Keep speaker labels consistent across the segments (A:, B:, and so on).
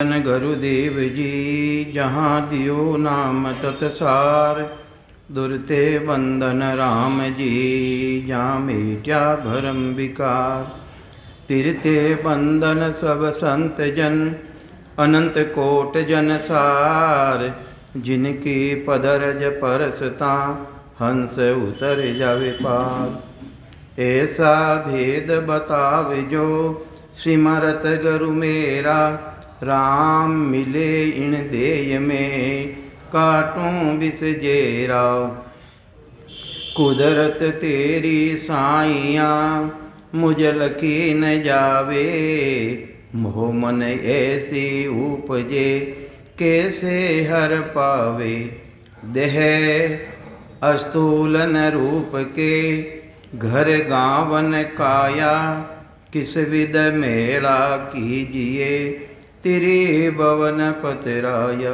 A: गुरुदेव जी जहाँ दियो नाम तत्सार, दुरते बंदन राम जी जहाँ मेट्या भरम विकार। तिरते बंदन सब संत जन, अनंत कोट जन सार। जिनकी पदरज परसता, हंस उतर जावे पार। ऐसा भेद बतावे जो, सिमरत गुरु मेरा। राम मिले इन देय में, काटूं बिस जेरा। कुदरत तेरी साइया, मुझ लखी न जावे। मोह मन ऐसी उपजे, कैसे हर पावे। देह अस्तूलन रूप के, घर गावन काया। किस विद मेला कीजिए, तेरे भवन पतराय।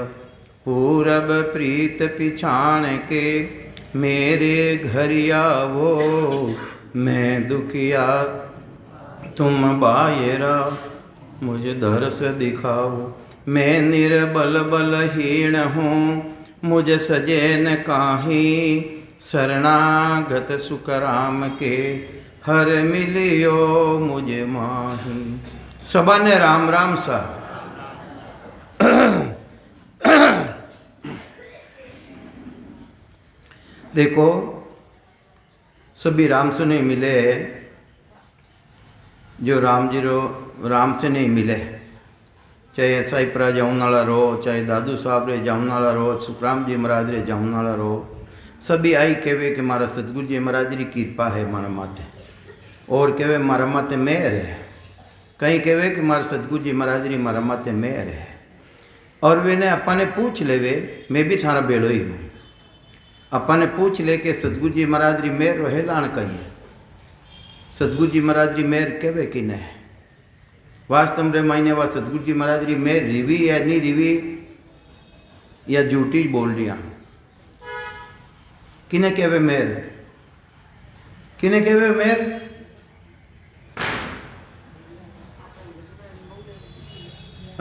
A: पूरब प्रीत पिछाण के, मेरे घर आवो। मैं दुखिया तुम बायरा, मुझ दर्श दिखाओ। मैं निर्बल बलहीन हूँ, मुझ सजे न काहीं। शरणागत सुखराम के, हर मिलियो मुझे माही। सबा ने राम राम सा। देखो सभी राम से नहीं मिले, जो राम जी रो राम से नहीं मिले। चाहे साई परा जाऊनाला रो, चाहे दादू साहब रे जाऊनाला रो, सुखराम जी महाराज रे जाऊनाला रो। सभी आई कहवे कि मारा सतगुरु जी महाराज की कृपा है मारा माथे, और कहवे मारा माथे मेहर है। कहीं कहवे कि मारा सतगुरु जी महाराज री मारा माथे मेहर है। और वे ने अपने पूछ लेवे, मैं भी थारा बेड़ो ही हूँ। अपने पूछ ले के सतगुरु जी महाराज री मेहर रो हेलाण कही। सतगुरु जी महाराज री मेहर कहवे कि नहीं। वास्तव रे मायने वा सतगुरु जी महाराज री मेहर रिवी या नहीं रिवी, या झूठी बोल दिया। किने कहवे मेहर, किने कहवे मेहर।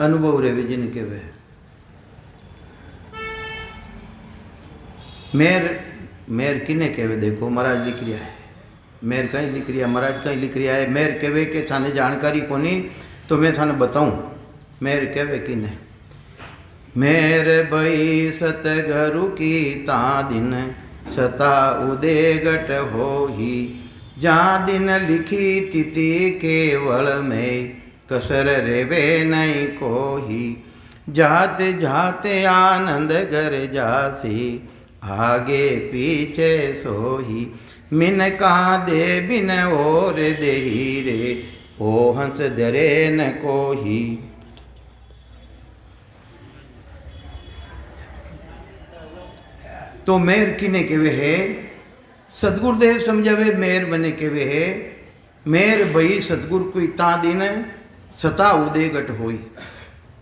A: अनुभव रे जिन कहवे मेहर। मेहर किने कहवे, देखो महाराज लिख रिया है। मेहर कहीं लिख रिया, महाराज कहीं लिख रिया है। मेहर कहवे के थाने जानकारी कोनी, तो मैं थाने बताऊं। मेहर कहवे किने। मेहर भई सतगुरु की ता दिन, सता उदेगट होही। जहाँ दिन लिखी तिथि केवल में, कसर रेवे नहीं कोही। जाते जाते आनंद घर जासी, आगे पीछे सोही। मिन का दे बिन और देही रे, ओ हंस धरे न कोही। तो मेहर किने केवे है, सतगुरुदेव समझावे मेहर बने केवे है। मेहर भई सतगुरु कोई ता दिन, सता उदेगट होई।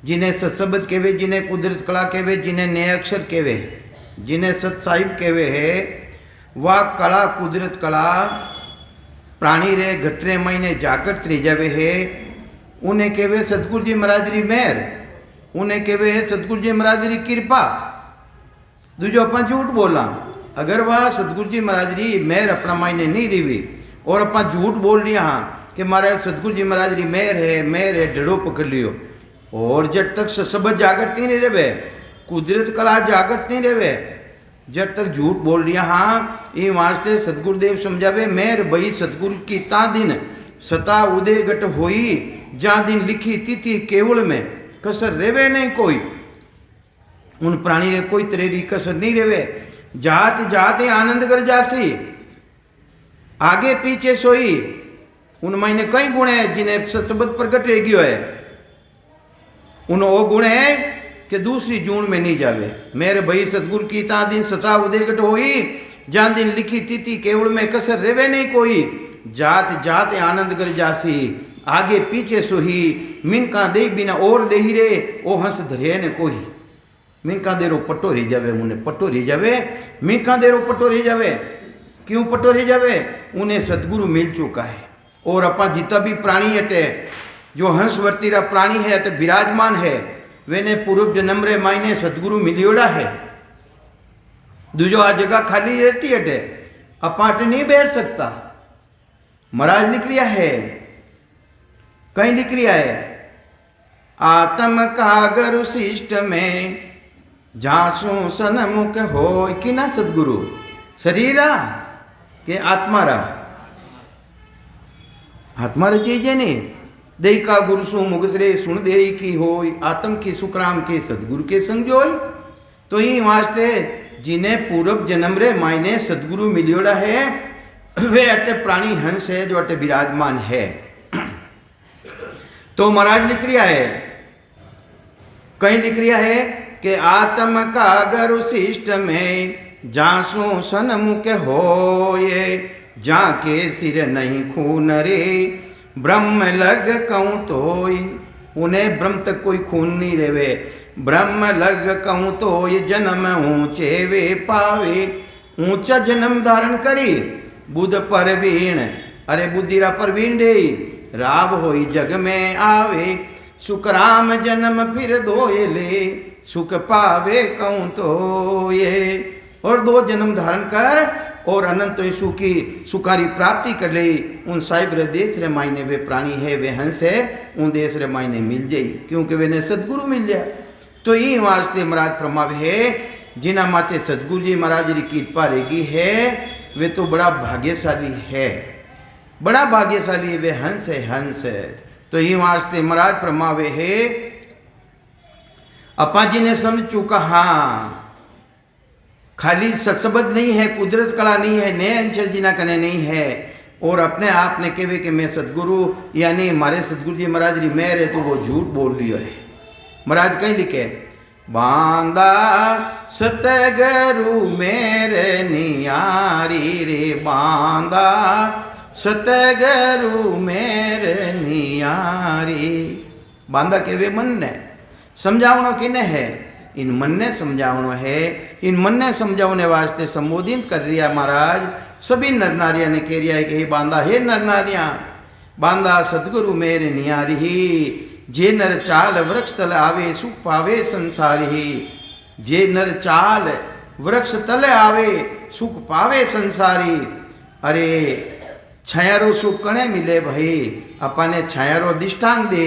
A: जिन्हें सत्सबद केवे, जिन्हें कुदरत कला केवे, जिन्हें नए अक्षर केवे, जिन्हें सत साहिब केवे है। वह कला कुदरत कला प्राणी रे घटरे महीने जागृत रह जावे है। उन्हें केवे सतगुरु जी महाराज री मेहर, उन्हें केवे है सतगुरु जी महाराज री कृपा। दूजो अपन झूठ बोला, अगर वह सतगुरु जी महाराज री मेहर अपना मायने नहीं रिवी, और अपन झूठ बोल रहा हाँ कि महाराज सतगुरु जी महाराज री मेहर है, डड़ो पकड़ लियो। और जब तक सबद जागृत नहीं रहे, कुदरत कला जागृत नहीं रहे, जब तक झूठ बोल रहा हाँ। ये वास्ते सतगुरुदेव समझावे मेहर भई सतगुरु की ता दिन, सता उदय घट होई। जा दिन लिखी तिथि केवल में, कसर रेवे नहीं कोई। उन प्राणी रे कोई तरह की कसर नहीं रेवे। जात जाते आनंद कर जासी, आगे पीछे सोई। उन मायने कई गुण है जिन्हें शब्द प्रकट रह गयो है। उन वो गुण है कि दूसरी जून में नहीं जावे। मेरे भई सतगुरु की ता दिन, सता उदेगट होई। जान दिन लिखी तिथि केवल में, कसर रेवे नहीं कोई। जात जाते आनंद कर जासी, आगे पीछे सोही। मिनका दे बिना और देही रे, ओ हंस धरे न कोई। मिनका देरो पट्टो रही जावे, उन्हें पट्टो रही जावे। मिनका देरो पट्टो रही जावे, क्यों पट्टो रही जावे। उन्हें सतगुरु मिल चुका है। और अपा जितना भी प्राणी हटे, जो हंस वर्तीरा प्राणी है अट विराजमान है, वेने पूर्व जन्म रे मायने सदगुरु मिलियोड़ा है। दूजो आ जगह खाली रहती है, अपाट नहीं बैठ सकता। महाराज लिख रिया है, कहीं लिख रिया है, आत्म कागर शिष्ट में जासू सनमुख हो कि ना सदगुरु शरीरा के आत्मारा आत्मारा चीज है नहीं दे का गुरु सु मुगतरे सुन दे की हो आत्म की सुखराम के सदगुरु के संग जो तो ही वास्ते जिन्हें पूर्व जन्म रे मायने सदगुरु मिलियोड़ा है वे अटे प्राणी हंस है जो अटे विराजमान है। तो महाराज लिख रिया है, कहीं लिख रिया है कि आत्म का अगर शिष्ट में जासू सनमुख हो ये जाके सिर नहीं खून रे ब्रह्म लग कहूँ तो उन्हें ब्रह्म तक कोई खून नहीं रेवे। ब्रह्म लग कहूँ तो ये जन्म ऊंचे वे पावे ऊंचा जन्म धारण करी बुध परवीण अरे बुद्धिरा परवीण रे राव होई जग में आवे सुख राम जन्म फिर धोए ले सुख पावे कहूँ तो ये और दो जन्म धारण कर और अनंत सुखी सुखारी प्राप्ति कर ले। उन साहिब रे देश रे मायने वे प्राणी है वे हंस है उन देश रे मायने मिल जाई क्योंकि वे ने सदगुरु मिल जाए। तो ये वास्ते महाराज प्रमाव है जिना माते सदगुरु जी महाराज री कृपा रहेगी है वे तो बड़ा भाग्यशाली है, बड़ा भाग्यशाली वे हंस है हंस है। तो ये वास्ते महाराज प्रमावे है अपा जी ने समझ चुका हाँ खाली सत्सबद नहीं है कुदरत कला नहीं है नए अंचल जी ना कने नहीं है और अपने आप ने कहे कि मैं सदगुरु यानी हमारे सदगुरु जी महाराज री मेहर है तो वो झूठ बोल लियो है। महाराज कहीं लिखे बांदा सतगुरु मेरे नियारी रे बांदा सतगुरु मेरे नियारी। बांदा के वे मन ने समझावनो किने है इन मन ने समझावनो है। इन मन ने समझाने वास्ते संबोधित कर रिया महाराज सभी नर नारिया ने कह रिया है कि बांदा हे नर नारिया बांदा सतगुरु मेरे नियारी जे नर चाल वृक्ष तल आवे सुख पावे संसारी। जे नर चाल वृक्ष तल आवे सुख पावे संसारी। अरे छायारो सुख कणे मिले भाई अपने छायारो दिष्टांग दे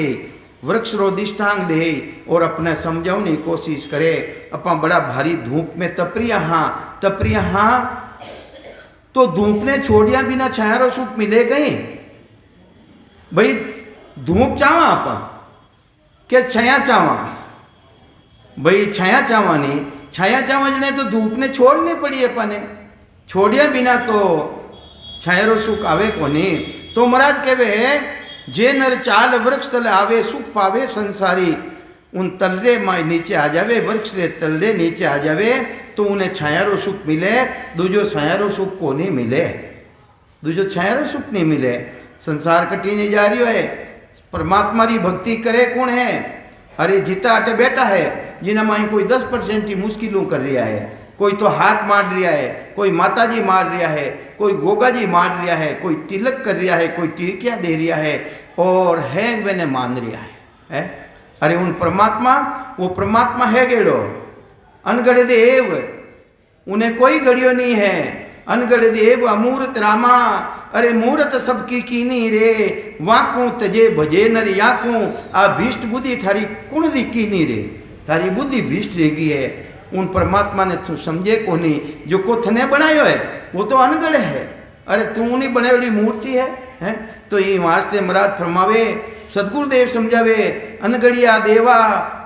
A: वृक्ष रो दिष्टांग दे और अपने समझाने की कोशिश करे। अपा बड़ा भारी धूप में तपरिया हाँ तो धूप ने छोड़िया बिना छायारो सुख मिले गई भाई धूप चावा अपा के छाया चावा भाई छाया चावा नहीं छाया चावा जने तो धूप ने छोड़नी पड़ी अपने छोड़िया बिना तो छायारो सुख आवे को नहीं। तो महाराज कहे जे नर चाल वृक्ष तले आवे सुख पावे संसारी। उन तलरे माय नीचे आ जावे वृक्ष रे तलरे नीचे आ जावे तो उन्हें छायारो सुख मिले दूजो छायारो सुख को नहीं मिले दूजो छायारो सुख नहीं मिले। संसार कटी नहीं जा रही है परमात्मा री भक्ति करे कौन है। अरे जीता अटे बैठा है जिन्हें माई कोई 10% ही मुश्किलों कर रहा है कोई तो हाथ मार रिया है कोई माता जी मार रिया है कोई गोगा जी मार रिया है कोई तिलक कर रिया है कोई टिकिया दे रिया है और है वेने मान रिया है? अरे उन परमात्मा वो परमात्मा है गेड़ो अनगढ़ देव उन्हें कोई गड़ियो नहीं है अनगढ़ देव अमूर्त रामा। अरे मूर्त सबकी कीनी रे वाकू तजे भजे नर याकू आ भीष्ट बुद्धि थारी कुण दी कीनी रे थारी बुद्धि भीष्ट रेगी है। उन परमात्मा ने तू समझे को नहीं जो को थने बनायो है वो तो अनगढ़ है। अरे तू नहीं बनायोड़ी मूर्ति है? तो ये वास्ते महाराज फरमावे सदगुरुदेव समझावे अनगढ़िया देवा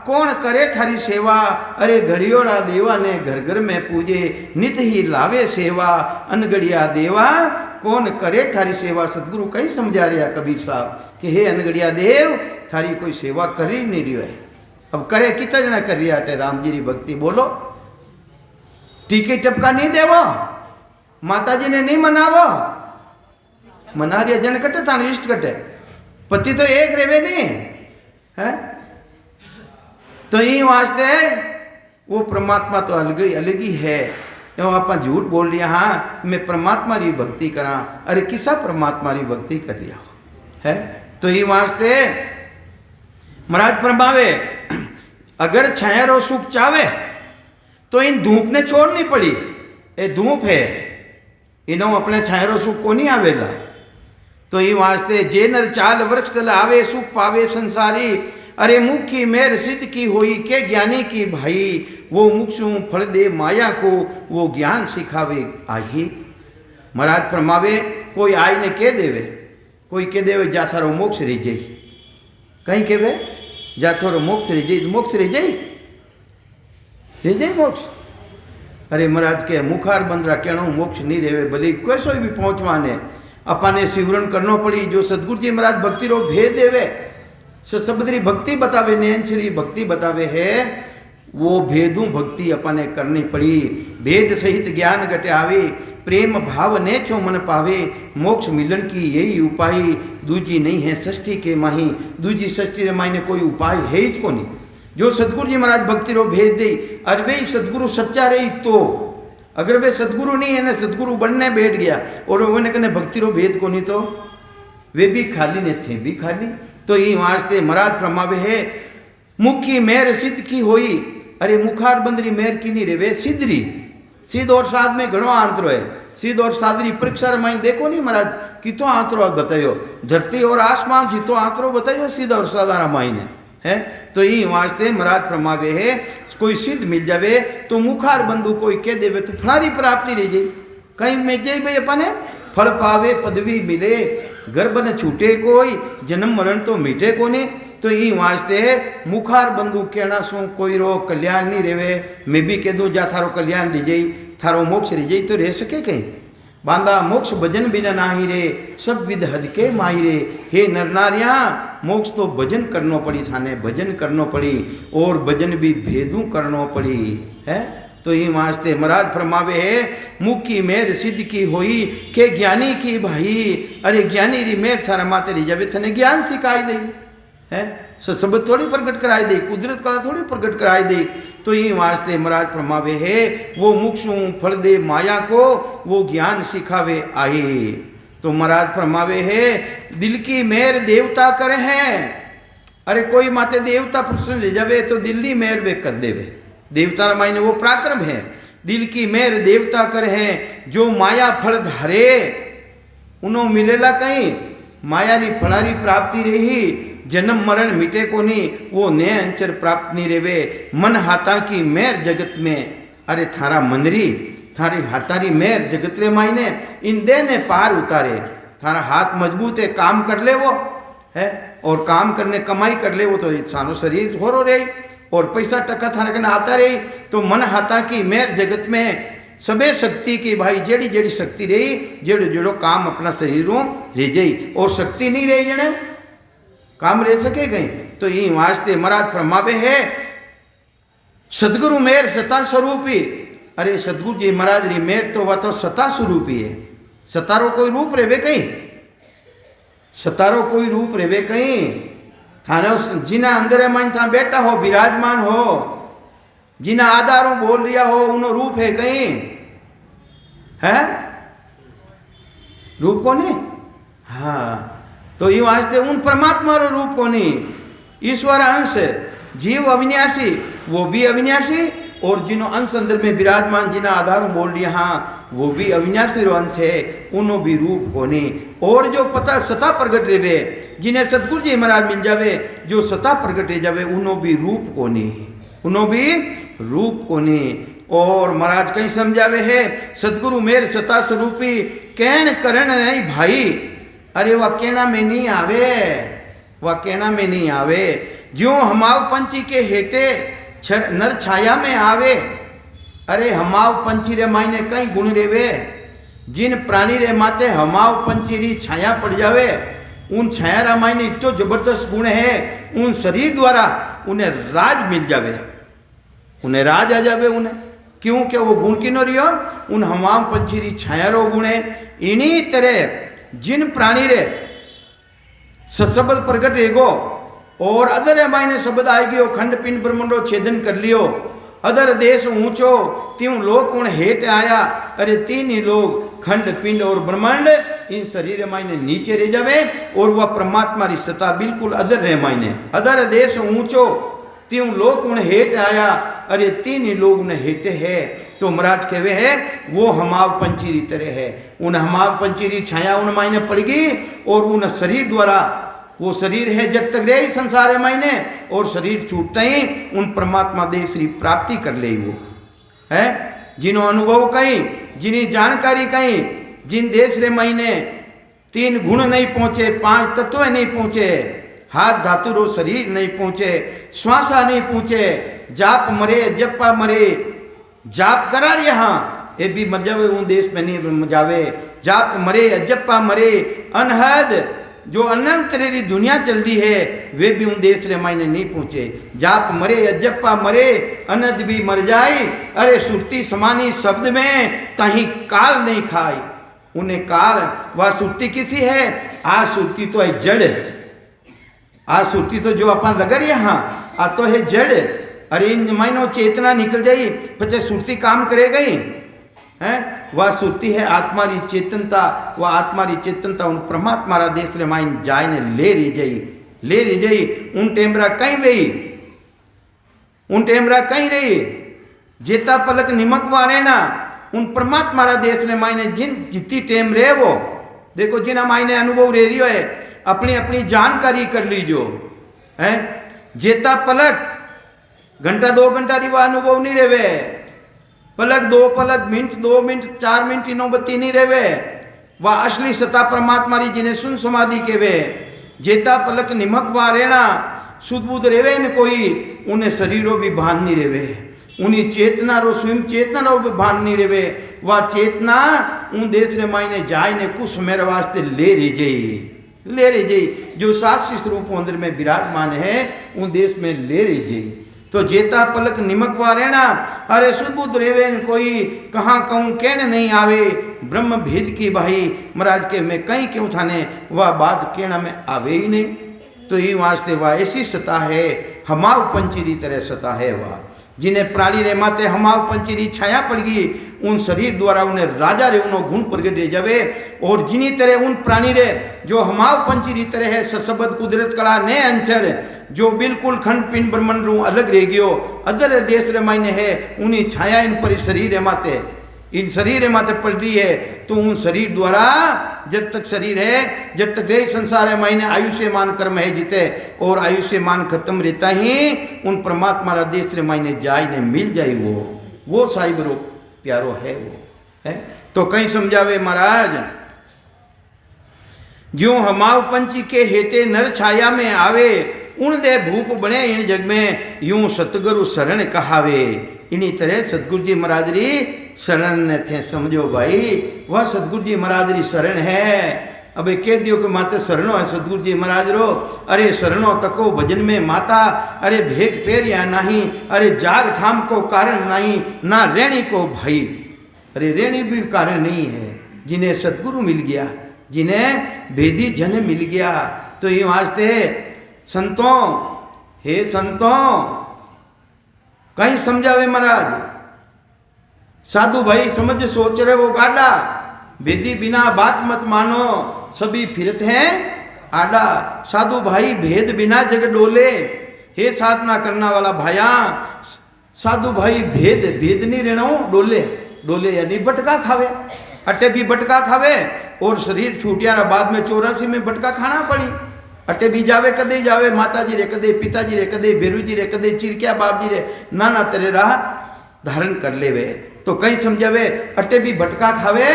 A: कौन करे थारी सेवा। अरे घड़ियोड़ा देवा ने घर घर में पूजे नित ही लावे सेवा अनगढ़िया देवा कौन करे थारी सेवा। सदगुरु कहीं समझा रहा कबीर साहब कि हे अनगढ़िया देव थारी कोई सेवा कर ही नहीं रही है। अब करे कितना जना कर रही है राम जी री भक्ति बोलो टीके टपका नहीं देवो माता जी ने नहीं मनावो मना रिया जन कटे था इष्ट कटे पति तो एक रेवे नहीं है। तो ये वास्ते वो परमात्मा तो अलग ही है। तो आप झूठ बोल रही हाँ मैं परमात्मा री भक्ति करा। अरे किसा परमात्मा री भक्ति कर रहा हो है? तो ये वास्ते महाराज फरमावे अगर छायारो सुख चावे तो इन धूप ने छोड़नी पड़ी। ये धूप है, इनो अपने छायारो सुख को नहीं आवेला। तो ये वास्ते जे नर चाल वृक्ष तल आवे सुख पावे संसारी। अरे मुखी मेर सिद्ध की होई के ज्ञानी की भाई। वो मुक्षु फल दे माया को वो ज्ञान सिखावे आही। महाराज फरमावे कोई आई ने कह देवे, कोई कह देवे जा थारो मोक्ष रही जाई, कहीं कहवे जा थारो मोक्ष रही जाई, मोक्ष रही जाई मोक्ष। अरे महाराज के मुखार बंदरा कहना मोक्ष नहीं रेवे, भले कैसो भी पहुंचवाने अपाने सिवरण करनो पड़ी। जो सदगुरु जी महाराज भक्ति रो भेद देवे, सबदरी भक्ति बतावे, नयनचरी भक्ति बतावे है, वो भेदू भक्ति अपने करनी पड़ी। भेद सहित ज्ञान घटे आवे, प्रेम भाव ने छो मन पावे। मोक्ष मिलन की यही उपाय, दूजी नहीं है षष्ठी के माही। दूजी षष्ठी रे माही ने कोई उपाय है ही को नहीं। जो सदगुरु जी महाराज भक्ति रो भेद दे, अरे वे सदगुरु सच्चा रही तो। अगर वे सदगुरु नहीं है ना, सदगुरु बनने बैठ गया और उन्हें कहने भक्ति रो भेद को नहीं, तो वे भी खाली ने थे, भी खाली। तो ये वास्ते महाराज फरमावे है मुखी मेर सिद्ध की होई। अरे मुखार बंदरी मेर की नहीं रेवे सिद्धरी। सिद्ध और साध में घणो आंतरो है। सिद्ध और साधरी परीक्षा रमाई देखो नहीं महाराज कितो आंतरो बतायो। धरती और आसमान जितो आंतरो बतायो सिद्ध और साधा रमाई ने है। तो ये वास्ते महाराज फरमावे है कोई सिद्ध मिल जावे तो मुखार बंधु कोई कह देवे तो फलारी प्राप्ति रह जाए, कहीं में जाए भाई अपने फल पावे पदवी मिले, गर्भ न छूटे कोई, जन्म मरण तो मिटे को नहीं। तो ये वास्ते मुखार बंधु कहना सो कोई रो कल्याण नहीं रेवे। मैं भी कह दूँ जा थारो कल्याण रह जाई, थारो मोक्ष रह जाई, तो रह सके कहीं। बांधा मोक्ष भजन बिना नाही रे, सब विध हद के माही रे। हे नर नारिया मोक्ष तो भजन करनो पड़ी, थाने भजन करनो पड़ी और भजन भी भेदू करनो पड़ी है। तो ये वास्ते महाराज फरमावे है मुखी मेर सिद्ध की होई के ज्ञानी की भाई। अरे ज्ञानी री मेर थारा माते री जावे, थने ज्ञान सिखाई दे है, सब थोड़ी प्रकट कराई दे, कुदरत कला थोड़ी प्रकट कराई दे। तो ये वास्ते महाराज फरमावे है वो मुक्षु फल दे माया को वो ज्ञान सिखावे आए। तो महाराज फरमावे है दिल की मेर देवता करे हैं। अरे कोई माते देवता प्रश्न ले जावे तो दिल्ली मेर वे कर देवे। देवता मायने वो पराक्रम है। दिल की मेर देवता करे हैं जो माया फल धारे उन्हों मिलेला कहीं। माया री फलारी प्राप्ति रही, जन्म मरण मिटे को नहीं, वो नए अंचर प्राप्त नहीं रेवे। मन हाथा की मेर जगत में, अरे थारा मनरी थारी हाथारी मेर जगत रे मायने इन दे ने पार उतारे। थारा हाथ मजबूत है, काम कर ले वो है, और काम करने कमाई कर ले वो तो सानो शरीर हो रहे और पैसा टका थाने कने आता रही। तो मन हाथा की मेर जगत में सबे शक्ति की भाई जेड़ी जेड़ी शक्ति रही, जेड़ो जेड़ो काम अपना शरीरों रह जाई, और शक्ति नहीं रही जने काम रह सके गई। तो ये वास्ते महाराज फरमावे है सदगुरु मेर सता स्वरूपी। अरे सदगुरु जी महाराज री मेर तो वह तो सता स्वरूपी है। सतारो कोई रूप रेवे कहीं, सतारो कोई रूप रेवे कहीं। थाने जिना अंदर मन था बैठा हो विराजमान हो, जिना आधारों बोल रिया हो उनो रूप है कहीं है, रूप को नहीं। हाँ तो ये वास्ते उन परमात्मा रो रूप को नहीं। ईश्वर अंश जीव अविनाशी वो भी अविनाशी, और जिनो अंश अंदर में विराजमान जिना आधारों बोल रही हाँ वो भी अविनाशी रो अंश है, उन्हों भी रूप को नहीं। और जो पता सता प्रगट रेवे जिन्हें सतगुरु जी महाराज मिल जावे, जो सता प्रगट रह जावे उन्हों भी रूप को नहीं, उन्हों भी रूप को नहीं। और महाराज कहीं समझावे है सदगुरु मेर सता स्वरूपी कहन करण नहीं भाई। अरे वह कहना में नहीं आवे, वह कहना में नहीं आवे। जो हमाव पंछी के हेटे नर छाया में आवे। अरे हमाव पंछी रे मायने कई गुण रेवे। जिन प्राणी रे माते हमाव पंछी री छाया पड़ जावे, उन छाया रा मायने इतो जबरदस्त गुण है, उन शरीर द्वारा उन्हें राज मिल जावे, उन्हें राज आ जावे उन्हें। क्यों के वो गुण किनो रियो, उन हमाव पंछी री छाया रो गुण है। इन्हीं तरह जिन प्राणी रे सशब्द प्रगट रेगो और अदर मायने शब्द आए गयो, खंड पिंड ब्रह्मंडो छेदन कर लियो, अदर देश ऊंचो त्यों लोक उन हेठ आया। अरे तीन ही लोग खंड पिंड और ब्रह्मांड इन शरीर मायने नीचे रह जावे, और वह परमात्मा री सत्ता बिल्कुल अदर रह मायने। अदर देश ऊंचो त्यों लोग उन हेठ आया, अरे तीन ही लोग उन्हें हेटे है। तो महाराज कहवे है वो हमाव पंचीरी तरह है, उन हमाव पंचीरी छाया उन मायने पड़गी और उन शरीर द्वारा, वो शरीर है जब तक रहे संसार मायने, और शरीर छूटते ही उन परमात्मा देव श्री प्राप्ति कर ले। वो है जिन्हों अनुभव कहीं, जिन्हें जानकारी कहीं, जिन देश रे महीने तीन गुण नहीं पहुंचे, पांच तत्व नहीं पहुंचे, हाथ धातु रो शरीर नहीं पहुंचे, श्वासा नहीं पहुंचे, जाप मरे जप्पा मरे, जाप करार यहाँ ये भी मर जावे उन देश में नहीं जावे, जाप मरे अजप्पा मरे, अनहद जो अनंत री दुनिया चल रही है वे भी उन देश रे मायने नहीं पहुंचे। जाप मरे अजप्पा मरे, अनद भी मर जाए, अरे सुरती समानी शब्द में तही काल नहीं खाई। उन्हें काल वह सुरती किसी है, आ सुरती तो है जड़, आ सुरती तो जो अपन लगा रही यहाँ आ तो है जड़। अरे इन मायनो चेतना निकल जाई पचे सुरती काम करे गई है, वह सुरती है आत्मा री चेतनता, वह आत्मा री चेतनता उन परमात्मा रा देश रे माइन जाय ने ले रही जाई। उन टेमरा कहीं रही, उन टेमरा कहीं रही, जेता पलक निमक वारे ना उन परमात्मा रा देश रे मायने जिन जितनी टेम रहे वो देखो, जिना मायने अनुभव रह रही है अपनी अपनी जानकारी कर लीजो है। जेता पलक घंटा 2 घंटा री वह अनुभव नहीं रेवे, पलक 2 पलक मिनट 2 मिनट 4 मिनट की नौबती नहीं रेवे, वह असली सत्ता परमात्मा री जिन्हें सुन समाधि केवे। जेता पलक निमक वा रेना शुद्ध बुद्ध रेवे न कोई, उन्हें शरीरों भी भान नहीं रेवे, उन्हीं चेतना रो स्वयं चेतना रो भी भान नहीं रेवे। वह चेतना उन देश रे मायने जाय ने कुछ मेरे वास्ते ले रही जाई, जो साक्षी स्वरूप अंदर में विराजमान है उन देश में ले रही जाई। तो जेता पलक निमक वा रहना, अरे शुद्ध बुद्ध रेवे कोई, कहाँ कहूँ कहने नहीं आवे, ब्रह्म भेद की भाई महाराज के मैं कहीं क्यों थाने, वह बात कहना में आवे ही नहीं। तो ये वास्ते वह ऐसी सता है, हमाव पंचीरी तरह सता है वह, जिन्हें प्राणी रे माते हमाव पंचीरी छाया पड़गी, उन शरीर द्वारा उन्हें राजा रे उन्हों गुण प्रगट रे जावे। और जिनी तरह उन प्राणी रे जो हमाव पंचीरी तरह है, सशब्द कुदरत कला ने अंचर जो बिल्कुल खंड पिंड ब्रह्मंड रू अलग रह गयो, अदर देश रे मायने है, उन्हीं छाया इन पर शरीर रे माते, इन शरीर रे माते पड़ रही है। तो उन शरीर द्वारा जब तक शरीर है, जब तक रही संसार है मायने आयुष्यमान कर्म है जीते, और आयुष्यमान खत्म रहता ही उन परमात्मा रा देश रे मायने जाय ने मिल जाए। वो साहिब रो प्यारो है वो है। तो कहीं समझावे महाराज, जो हमाव पंची के हेटे नर छाया में आवे, उन दे भूप बने इन जग में, यूं सतगुरु शरण कहावे। इन्हीं तरह सतगुरु जी महाराज री शरण ने थे, समझो भाई वह सतगुरु जी महाराज री शरण है। अबे कह दियो कि माते शरणो है सतगुरु जी महाराज रो, अरे शरणो तको भजन में माता, अरे भेग पेरिया नहीं, अरे जाग ठाम को कारण नहीं, ना रेणी को भाई। अरे रेणी भी कारण नहीं है, जिन्हें सतगुरु मिल गया, जिन्हें भेदी जन मिल गया। तो ये वास्ते संतों, हे संतों कहीं समझावे महाराज, साधु भाई समझ सोच रहे वो गाड़ा, भेदी बिना बात मत मानो, सभी फिरत हैं आडा। साधु भाई भेद बिना जग डोले, हे साधना करना वाला भाया, साधु भाई भेद नहीं रहना डोले, डोले यानी बटका खावे, अटे भी बटका खावे, और शरीर छूटिया बाद में 84 में बटका खाना पड़ी। अटे भी जावे कदे जावे, माता जी रे कदे, पिताजी रे कदे, बेरू जी रे कदे, चिरकिया बाप जी रे, नाना तेरे राह धारण कर लेवे। तो कहीं समझावे अटे भी भटका खावे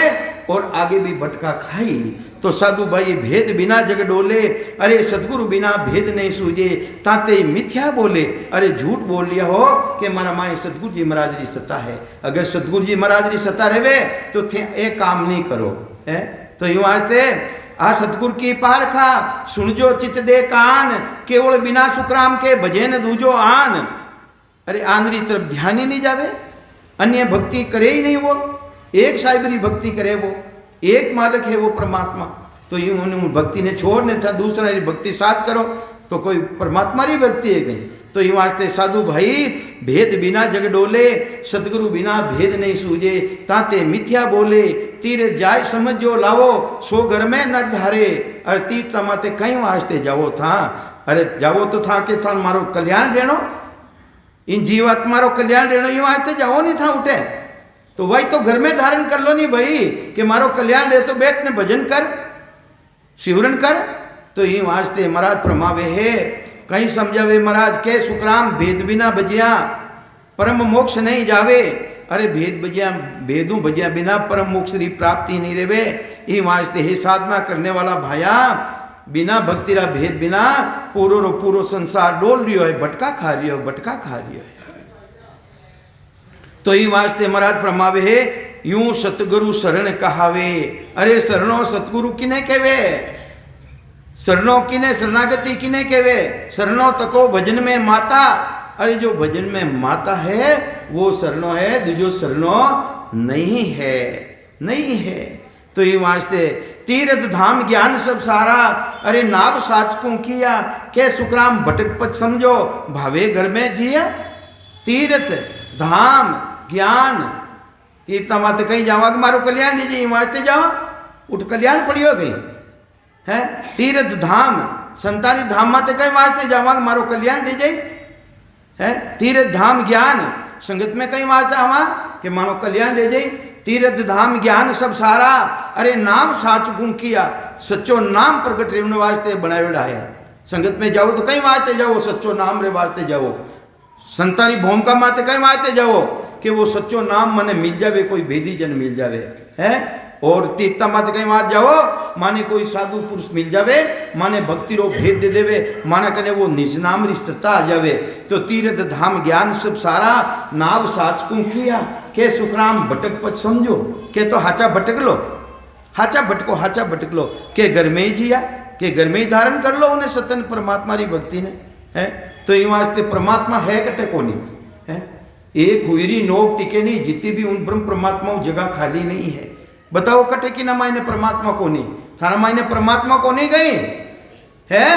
A: और आगे भी भटका खाई। तो साधु भाई भेद बिना जग डोले, अरे सदगुरु बिना भेद नहीं सूझे, ताते मिथ्या बोले, अरे झूठ बोल लिया हो कि मारा माए सदगुरु जी महाराज री सत्ता है। अगर सदगुरु जी महाराज री सत्ता रहे तो थे एक काम नहीं करो है। तो यूं आस्ते आ सतगुरु की पारखा, सुनजो चित दे कान, केवल बिना सुखराम के भजे न दूजो आन। अरे आंधरी तरफ ध्यान ही नहीं जावे, अन्य भक्ति करे ही नहीं, वो एक साहिबरी भक्ति करे, वो एक मालिक है वो परमात्मा। तो यूं उन्होंने भक्ति ने छोड़ने था, दूसरा भक्ति साथ करो तो कोई परमात्मा री भक्ति है कहीं। तो ये वास्ते साधु भाई भेद बिना जग डोले, सदगुरु बिना भेद नहीं सूझे, ताते मिथ्या बोले, तीर जाय समझो लावो, सो घर में न धारे। अरे तीर्थ माते कहीं वास्ते जावो था, अरे जावो तो था कि था मारो कल्याण देनो, इन जीवात्मा रो कल्याण रेणो ये वास्ते जाओ नहीं था उठे तो वही तो घर में धारण कर लो नहीं भाई कि मारो कल्याण रे तो बैठ ने भजन कर शिवरण कर। तो ये वास्ते महाराज प्रमावे है कहीं समझावे महाराज के सुखराम भेद बिना बजिया परम मोक्ष नहीं जावे। अरे भेद बजिया भेदू बजिया बिना परम मोक्ष की प्राप्ति नहीं रेवे। ये वास्ते ही साधना करने वाला भाया बिना भक्ति रा भेद बिना पूरो रो पूरो संसार डोल रियो है, भटका खा रियो भटका खा रियो है। तो ये वास्ते महाराज प्रमावे है यूं सतगुरु शरण कहावे। अरे शरणो सतगुरु किने कहवे, शरणों किने शरणागति किने कहवे, शरणों तको भजन में माता। अरे जो भजन में माता है वो शरणों है, जो शरणों नहीं है नहीं है। तो ये वास्ते तीर्थ धाम ज्ञान सब सारा। अरे नाव साचकू किया के सुखराम भटक पच समझो भावे घर में जिया। तीर्थ धाम ज्ञान तीर्था माते कहीं जावा कि मारो कल्याण लीजिए वास्ते जाओ उठ कल्याण पड़ियो गई है। तीर्थ धाम संतानी धाम माते कहीं वास्ते जावा कि मारो कल्याण लीजिए है। तीर्थ धाम ज्ञान संगत में कहीं वास्ते आवा कि मारो कल्याण ले जाई। तीर्थ धाम ज्ञान सब सारा। अरे नाम साचकू किया सच्चो नाम प्रकट रेवने वास्ते बनायोड़ा है। संगत में जाओ तो कहीं वास्ते जाओ सच्चो नाम रे वास्ते जाओ। संतानी भूमिका माते कहीं वास्ते जाओ कि वो सच्चो नाम मने मिल जावे, कोई भेदी जन मिल जावे है। और तीर्था माते कहीं वहां जाओ माने कोई साधु पुरुष मिल जावे, माने भक्ति रो भेद दे देवे, माना कने वो निज नाम रिश्ता आ जावे। तो तीर्थ धाम ज्ञान सब सारा नाव साचकू किया के सुखराम भटक पच समझो के तो हाचा भटक लो, हाचा भटक लो के घर में ही जिया के घर में ही धारण कर लो उन्हें सतन परमात्मा री भक्ति ने है। तो ये वास्ते परमात्मा है कटे को नहीं है। एक हुईरी नोक टिके नहीं, जितनी भी उन ब्रह्म परमात्मा जगह खाली नहीं है। बताओ कटे कि ना मायने परमात्मा को नहीं, थाना मायने परमात्मा को नहीं गई है।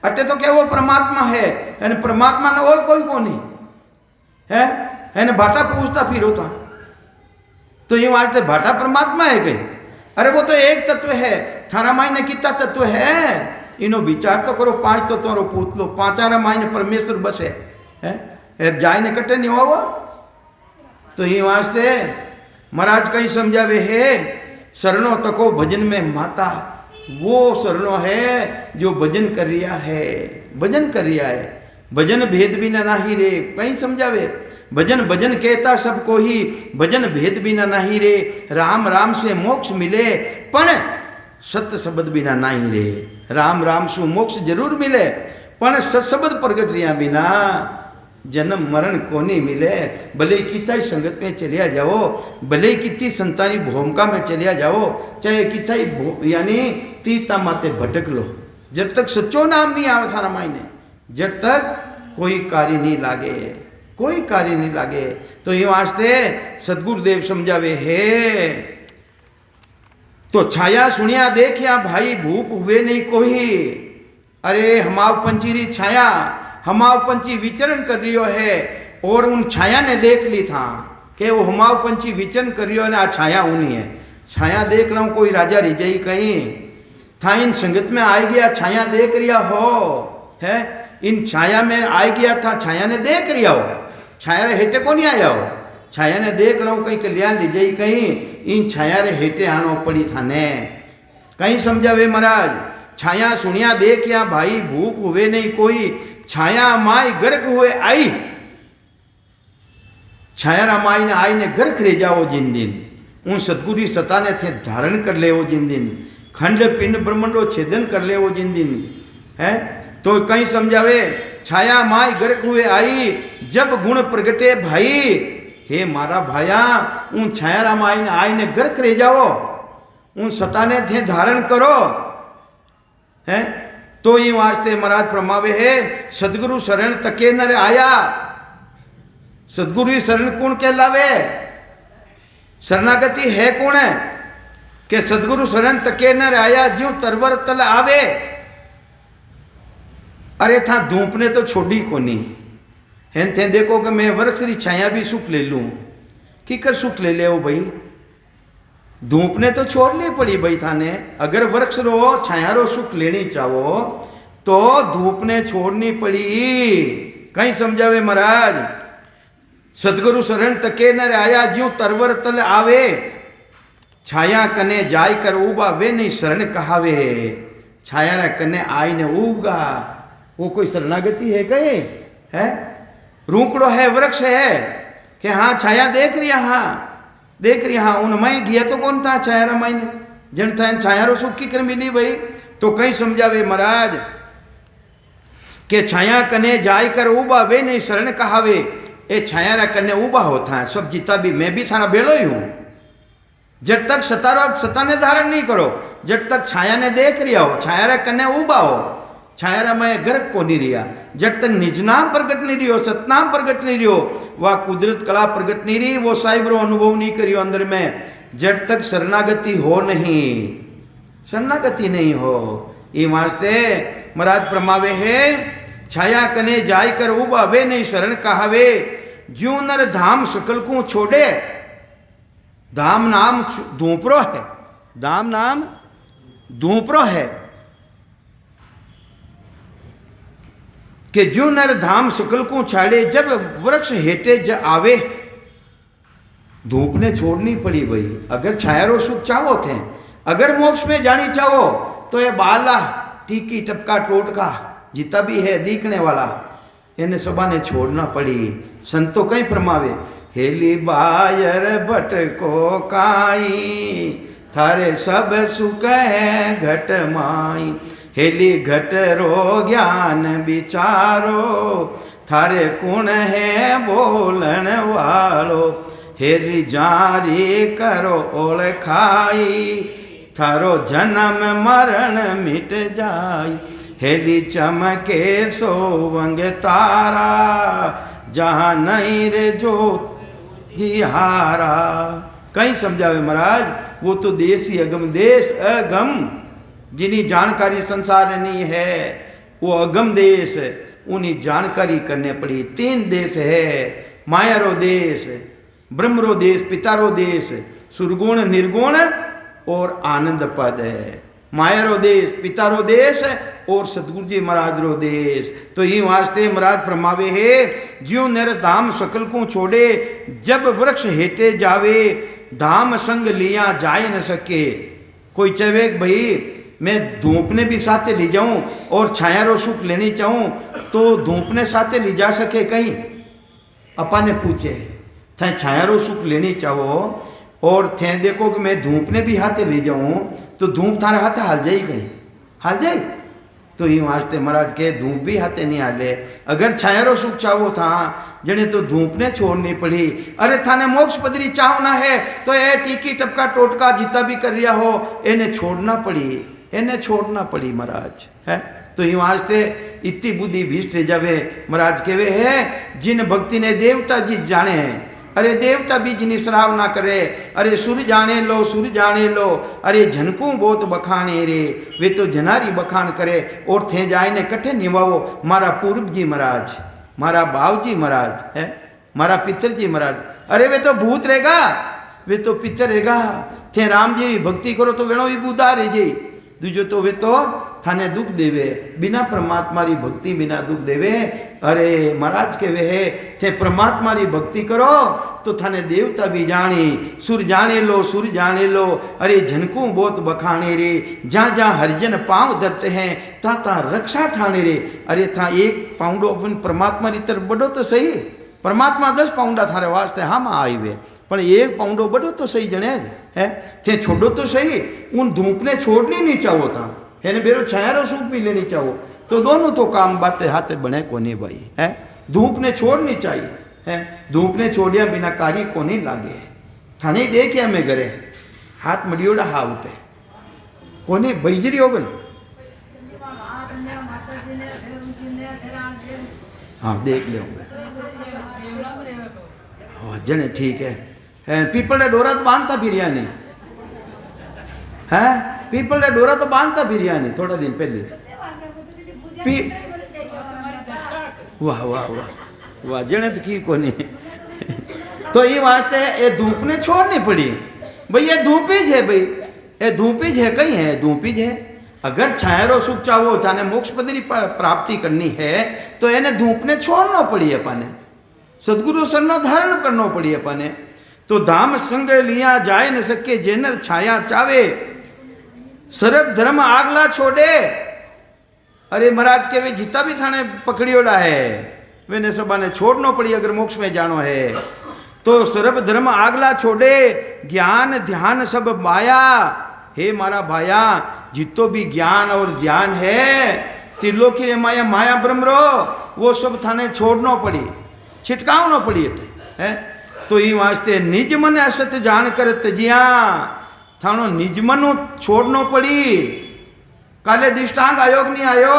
A: अटे तो क्या वो परमात्मा है, परमात्मा ने और कोई को नहीं है ना। भाटा पूछता फिर होता तो ये वास्ते भाटा परमात्मा है कहीं। अरे वो तो एक तत्व है, थाना मायने कितना तत्व है इनो विचार तो करो। पांच तत्वों रो पूछ लो, पांचारा मायने परमेश्वर बस है जाय ने कटे नहीं हुआ। तो ये वास्ते महाराज कहीं समझावे है शरणों तको भजन में माता। वो शरणों है जो भजन कर रिया है, भजन कर रिया है। भजन भेद बिना नाही रे कहीं समझावे। भजन भजन कहता सबको ही, भजन भेद बिना नाही रे। राम राम से मोक्ष मिले पण सत्य शब्द बिना नाही रे। राम राम सु मोक्ष जरूर मिले पण सत शब्द प्रगट रिया बिना जन्म मरण को नहीं मिले। भले कितना ही संगत में चलिया जाओ, भले कितनी संतानी भूमिका में चलिया जाओ, चाहे कितना ही यानी तीर्था माते भटक लो, जब तक सच्चो नाम नहीं आवे थाना मायने, जब तक कोई कार्य नहीं लागे, कोई कार्य नहीं लागे। तो ये वास्ते सदगुरुदेव समझावे है तो छाया सुनिया देखिया भाई भूप हुए नहीं कोई। अरे हमाव पंचीरी छाया, हमाव पंची विचरण कर रियो है और उन छाया ने देख ली था कि वो हमाव पंची विचरण कर रियो है, आ छाया उन्हीं है। छाया देख रहा हूँ कोई राजा रिजई कहीं था इन संगत में आ गया, छाया देख रिया हो है, इन छाया में आ गया था, छाया ने देख रिया हो, छाया रे हेटे को नहीं आया हो। छाया ने देख रहा हूँ कहीं कल्याण रिजई कहीं इन छाया रे हेटे आनो पड़ी था ने कहीं समझावे महाराज। छाया सुनिया देखिया भाई भूप हुए नहीं कोई। छाया माई गर्क हुए आई, छाया रामाई ने आई ने गर्क रे जाओ जिन दिन उन सतगुरु सता ने थे धारण कर ले वो जिन दिन, खंड पिंड ब्रह्मंडो छेदन कर ले वो जिन दिन है। तो कहीं समझावे छाया माई गर्क हुए आई जब गुण प्रगटे भाई। हे मारा भाया उन छाया रामाई ने आई ने गर्क रे जाओ, उन सता ने थे धारण करो है। तो ये वास्ते महाराज प्रमावे है सदगुरु शरण तके नर आया। सदगुरु शरण कौन कहलावे, शरणागति है कौन है कि सदगुरु शरण तके नर आया ज्यों तरवर तल आवे। अरे था धूप ने तो छोड़ी को नहीं है, थे देखो कि मैं वृक्ष री छाया भी सुख ले लूं, की कर सुख ले ले भाई, धूप ने तो छोड़नी पड़ी भाई थाने। अगर वृक्ष रो छाया रो सुख लेनी चाहो तो धूप ने छोड़नी पड़ी कहीं समझावे महाराज, सदगुरु शरण तके न आया ज्यों तरवर तल आवे, छाया कने जाय कर उबा वे नहीं शरण कहावे। छाया रे कने आई ने उबगा, वो कोई शरणागति है कहे है? रूकड़ो है, वृक्ष है कि हाँ छाया देख रही, हाँ देख रही, हाँ उनमें गया तो कौन था छाया रा मायने जन था छाया रो सुख की कर मिली भाई। तो कहीं समझावे महाराज के छाया कने जाय कर उबा वे नहीं शरण कहावे। ए छाया रा कने उबा होता है सब जीता भी, मैं भी थारा बेलो ही हूं। जब तक सता ने धारण नहीं करो, जब तक छाया ने देख रिया हो, छाया रा कने उबा हो, छाया रा मैं गर्क को नहीं रिया, जब तक निज नाम प्रगट नहीं रियो, सतनाम प्रगट नहीं रियो, वह कुदरत कला प्रगट नहीं रही, वो साहिब रो अनुभव नहीं करियो अंदर में, जब तक शरणागति हो नहीं, शरणागति नहीं हो। ये वास्ते महाराज प्रमावे है, छाया कने जाय कर उबा वे नहीं शरण कहावे। ज्यों नर धाम सकल को छोड़े, धाम नाम धूपरो है, धाम नाम धूपरो है कि ज्यों नर धाम सकल को छाड़े, जब वृक्ष हेटे ज आवे। धूप ने छोड़नी पड़ी भाई, अगर छाया रो सुख चाहो थे, अगर मोक्ष में जानी चाहो तो ये बाला टीकी टपका टोटका जितना भी है दिखने वाला, इन्हें सबा ने छोड़ना पड़ी। संतो कहीं प्रमावे, हेली बायर भट को काई, थारे सब सुख है घट माई। हेली घट रो ज्ञान विचारो, थारे कुण है बोलन वालो। हेरी जारी करो ओल खाई, थारो जन्म मरण मिट जाई। हेली चमके सोवंग तारा, जहाँ नहीं रे जोत जिहारा। कहीं समझावे महाराज, वो तो देश ही अगम, देश अगम जिन्हीं जानकारी संसार में नहीं है, वो अगम देश, उन्हीं जानकारी करने पड़ी। 3 देश है, माया रो देश, ब्रह्म रो देश, पिता रो देश, सुरगुण निर्गुण और आनंद पद है। माया रो देश, पिता रो देश और सतगुरु जी महाराज रो देश। तो ये वास्ते महाराज फरमावे है, ज्यों नर धाम सकल को छोड़े, जब वृक्ष हेटे जावे, धाम संग लिया जाय न सके। कोई चाहे भाई मैं धूपने भी साथे ले जाऊं और छाया रो सुख लेनी चाहूं तो धूपने साथे ले जा सके कहीं? अपा ने पूछे थे छाया रो सुख लेनी चाहो और थे देखो कि मैं धूपने भी हाथे ले जाऊं तो धूप थारे हाथे हाल जाए कहीं, हाल जाए। तो ये वास्ते महाराज के धूप भी हाथे नहीं हाले। अगर छाया रो सुख चाहो था जने तो धूप ने छोड़नी पड़ी। अरे थाने मोक्ष पदरी चाहना है तो ये टीकी टपका टोटका जितना भी कर रिया हो इन्हें छोड़ना पड़ी, इन्हें छोड़ना पड़ी महाराज है। तो ये वास्ते इतनी बुद्धि भीष्ट जावे महाराज केवे है, जिन भक्ति ने देवता जी जाने हैं। अरे देवता भी जिन्हें श्राव ना करे, अरे सुर जाने लो, सुर जाने लो, अरे झनकू बहुत बखाने रे, वे तो जनारी बखान करे और थे जाए ने कट्ठे निभाओ। मारा पूर्व जी महाराज, मारा बाव जी महाराज है, मारा पितर जी महाराज, अरे वे तो भूत रहेगा, वे तो पितर रहेगा। थे राम जी भक्ति करो तो वेणो ही बुधा रह जाई, दूजो तो वे तो थाने दुख देवे, बिना परमात्मा री भक्ति बिना दुख देवे। अरे महाराज के वे है थे परमात्मा री भक्ति करो तो थाने देवता भी जाने, सुर जाने लो, सुर जाने लो, अरे झनकू बहुत बखाने रे, जहाँ जहाँ हरिजन पांव धरते हैं ता ता रक्षा ठाने रे। अरे था एक पाउंडो अपन परमात्मा री तरफ बढ़ो तो सही, परमात्मा 10 पाउंडा थारे वास्ते हाँ में आई वे, पर 1 पाउंडो बढ़ो तो सही जने है, थे छोड़ो तो सही। उन धूप ने छोड़नी नहीं चाहो था है ने, बेरो छाया रो सुख भी लेनी चाहो तो दोनों तो काम बातें हाथे बने को नहीं भाई है। धूप ने छोड़नी चाहिए है, धूप ने छोड़िया बिना कार्य को नहीं लागे। थाने देखिया मैं घरे हाथ मडियोड़ा हा उठे कोने बैजरी होगन। हाँ देख ले जने ठीक है। पीपल का डोरा तो बांधता फिर नहीं है, पीपल का डोरा तो बांधता फिर नहीं थोड़ा दिन पहले। वाह वाह वाह वाह जने तो की को नहीं। तो ये वास्ते ये धूप ने छोड़नी पड़ी भाई, ये धूपीज है भाई, ये धूपीज है कहीं है, धूपीज है अगर छायरो सुख चाहो थाने मोक्ष पदरी प्राप्ति करनी है तो एने धूप ने छोड़ना पड़ी अपने, सदगुरु सरनो धारण करना पड़ी अपने। तो धाम संग लिया जाए न सके जेनर छाया चावे, सर्व धर्म आगला छोड़े। अरे महाराज के वे जितना भी थाने पकड़ियोड़ा है वे ने सबा ने छोड़ना पड़ी अगर मोक्ष में जानो है तो। सर्व धर्म आगला छोड़े ज्ञान ध्यान सब माया। हे मारा भाया जितो भी ज्ञान और ध्यान है त्रिलोकी रे माया माया ब्रह्म रो वो सब थाने छोड़ना पड़ी, छिटकावना पड़ी है। तो ये वास्ते निज मन असत जान कर तजिया, थानो निज मन छोड़ना पड़ी। काले दिष्टांग आयोग नहीं आयो,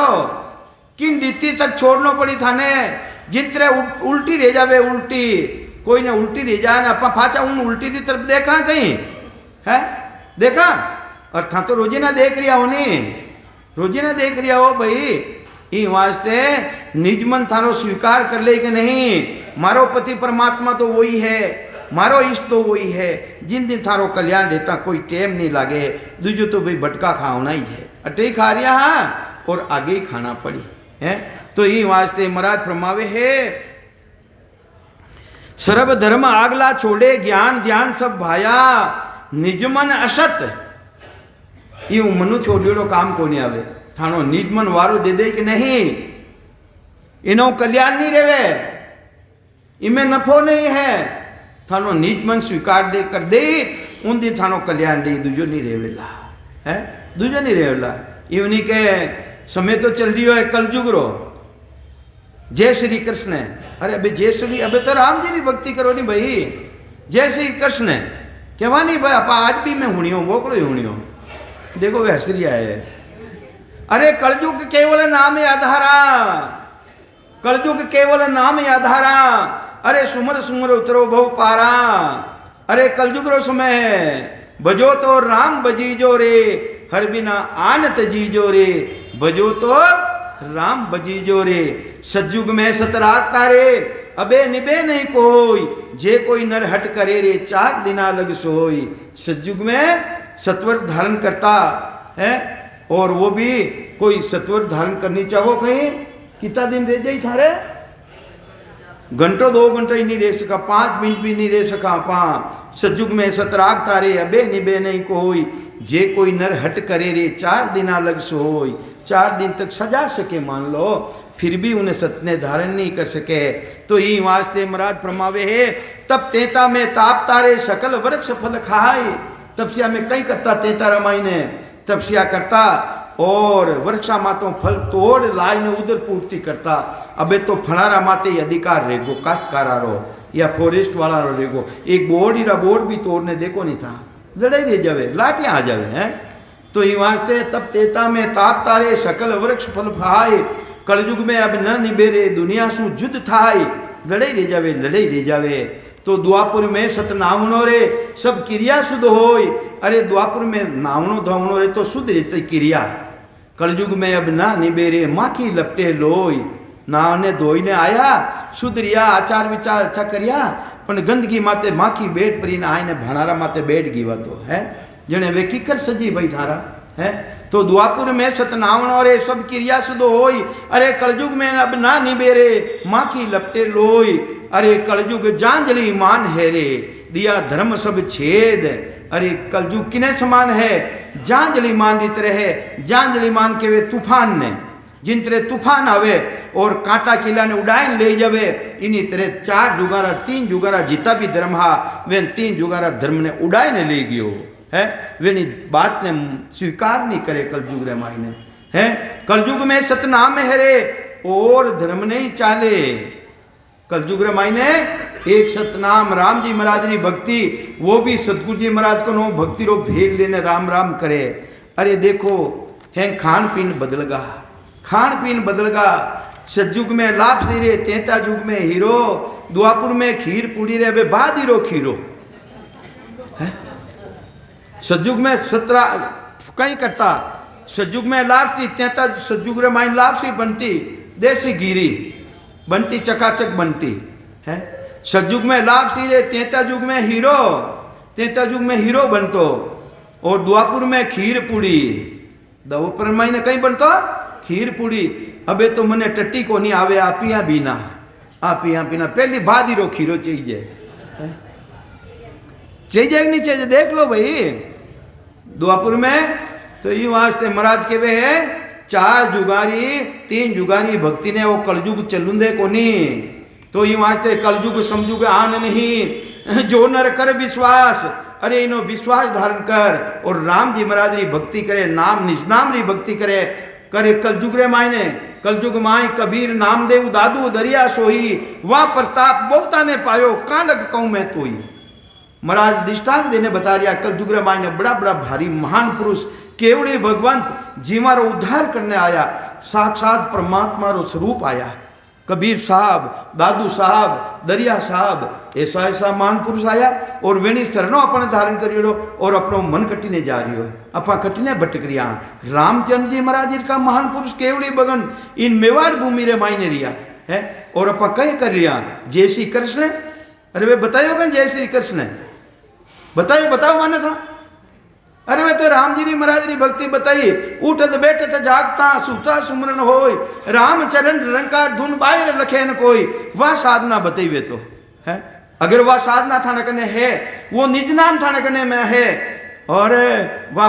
A: किन रीति तक छोड़ना पड़ी थाने। जितरे उल्टी रह जावे, उल्टी कोई ने उल्टी रह जाए ना पाचा उन उल्टी की तरफ देखा कहीं है, देखा। और था तो रोजी ना देख रिया हो, नहीं रोजी ना देख रिया हो भाई। ई वास्ते निज मन थारो स्वीकार कर ले कि नहीं मारो पति परमात्मा तो वही है, मारो इष्ट तो वही है। जिन दिन थारो कल्याण रहता कोई टेम नहीं लागे, दूजो तो भाई भटका खाना ही है, अटे खा रिया हाँ और आगे ही खाना पड़ी है। तो ई वास्ते महाराज फरमावे है सर्व धर्म आगला छोड़े ज्ञान ध्यान सब भाया, निज मन असत। यू मनु छोड़ियोड़ो काम को नहीं आवे, थानो निज मन वारो दे दे कि नहीं इनो कल्याण नहीं रेवे, इमें नफो नहीं है। थानो निज मन स्वीकार दे कर दे उन दिन थानो कल्याण दे, दूजो नहीं रेवेला है, दूजो नहीं रेवेला। इवनी के समय तो चल रही है कलयुग रो। जय श्री कृष्ण। अरे अबे जय श्री, अबे तो राम जी की भक्ति करो नहीं भाई, जय श्री कृष्ण कहवा नहीं भाई। आपा आज भी मैं हुणियो मोकलो ही हुणियो, देखो वे हंस रिया है। अरे कलयुग केवल नाम आधारा, कलयुग केवल नाम आधारा। अरे सुमर सुमर उतरो बहु पारा। अरे कलयुग रो समय बजो तो राम बजीजो रे, हर बिना आन तजीजो रे, बजो तो राम बजीजो रे। सतयुग में सतराग तारे, अबे निबे नहीं कोई, जे कोई नर हट करे रे, 4 दिना लग सोई। सतयुग में सत्वर धारण करता है, और वो भी कोई सत्वर धारण करनी चाहो कहीं कितना दिन रह जाई थारे, घंटों 2 घंटे ही नहीं रह सका, 5 मिनट भी नहीं रह सका। सतयुग में सतराग तारे, अबे निबे नहीं कोई, जे कोई नर हट करे रे, 4 दिना लग सोई। 4 दिन तक सजा सके मान लो, फिर भी उन्हें सत्य धारण नहीं कर सके। तो ई वास्ते महाराज फरमावे है तब तेता में ताप तारे, सकल वृक्ष फल खाए। तपस्या में कई करता तेता रमाई ने तपस्या करता, और वृक्षा मातो फल तोड़ लाई ने उधर पूर्ति करता। अबे तो फलारा माते अधिकार रेगो, काश्तकारा रो या फॉरेस्ट वाला रो रेगो। एक बोर्ड ही बोर्ड भी तोड़ने देखो नहीं था, लड़ाई दे जावे, लाटियां आ जावे हैं। तो ये वास्ते तब तेता में ताप तारे, सकल वृक्ष फल खाए। कलयुग में अब न निबेरे, दुनिया सु जुद्ध थाय। लड़ाई दे जावे, लड़ाई दे जावे। तो द्वापुर में सतनावनो रे, सब क्रिया शुद्ध होय। अरे द्वापुर में नावनो धवनो रे तो शुद्ध रहती क्रिया। कलयुग में अब ना निबेरे, माखी लपटे लोय। नावने धोई ने आया, शुद्ध रिया, आचार विचार अच्छा करिया, पण गंदगी माते माखी बेट परी ने आईने भणारा माते बेट गीवा तो है जने वे किकर सजी भाई थारा है। तो द्वापुर में सतनावनो रे, सब क्रिया शुद्ध होय। अरे कलयुग में अब ना निबेरे, माखी लपटे लोय। अरे कलयुग जांजली मान है रे, दिया धर्म सब छेद। अरे कलयुग किने समान है, जांजली मान की तरह है। जांजली मान के वे तूफान ने, जिन तरह तूफान आवे और कांटा किला ने उड़ाइन ले जावे, इन्हीं तरह 4 जुगारा 3 जुगारा जितना भी धर्म हा वे 3 जुगारा धर्म ने उड़ाइन ले गयो है। वे बात ने स्वीकार नहीं करे कलयुग रे मायने है। कलयुग में सतनाम है रे, और धर्म नहीं चाले। कलयुग रे मायने एक सतनाम राम जी महाराज री भक्ति, वो भी सतगुरु जी महाराज को नो भक्ति रो भेद लेने राम राम करे। अरे देखो है खान पीन बदलगा, खान पीन बदलगा। सतयुग में लाभ से रे, तेता युग में हीरो, द्वापुर में खीर पूड़ी रे, अबे बाद हीरो खीरो है। सतयुग में 17 कहीं करता, सतयुग में लाभ सी, तेता सतयुग रे माइन लाभ सी बनती, देसी गिरी बनती, चकाचक बनती है। सतयुग में लाभ सी रे, तेता युग में हीरो, तेता युग में हीरो बनतो, और द्वापुर में खीर पूड़ी दोपहर में कहीं बनतो खीर पूड़ी। अबे तो मने टट्टी को नहीं आवे, आपिया बीना, आपिया पीना। पहली भादी रो खीरो चाहिए, चाहिए नहीं चाहिए, देख लो भाई द्वापुर में। तो ये वास्ते महाराज के वे है 4 जुगारी 3 जुगारी भक्ति ने वो कलयुग चलुंदे को नहीं। तो ये वास्ते कलयुग समझुग आन नहीं, जो नर कर विश्वास, अरे इनो विश्वास धारण कर और राम जी महाराज री भक्ति करे, नाम निज नाम री भक्ति करे करे। कलयुग रे मायने कलयुग माई कबीर नामदेव दादू दरिया सोही, वाह प्रताप बहुता ने पायो, कहाँ लग कहूँ मैं तो ही। महाराज दृष्टांत देने बता रिया कलयुग रे मायने बड़ा बड़ा भारी महान पुरुष केवड़े भगवंत जीवारो उद्धार करने आया, साक्षात परमात्मा रो स्वरूप आया। कबीर साहब, दादू साहब, दरिया साहब, ऐसा ऐसा महान पुरुष आया और वेणी शरणों अपने धारण करियो और अपनो मन कटीने जा रही हो, अपा कटीने भटक रिया। रामचंद्र जी महाराज जी का महान पुरुष केवड़ी बगन इन मेवाड़ भूमि रे मायने रिया है और अपा कहीं कर रिया जय श्री कृष्ण। अरे वे बतायो कं जय श्री कृष्ण, बताओ बताओ माने था। अरे वे तो राम जी री महाराज री भक्ति बताई, उठत बैठत जागता सुता सुमरन होय, राम चरण रंकार धुन बाहर लखे न कोई, वह साधना बताई वे तो है। अगर वह साधना थाने कने है, वो निज नाम थाने कने में है और वह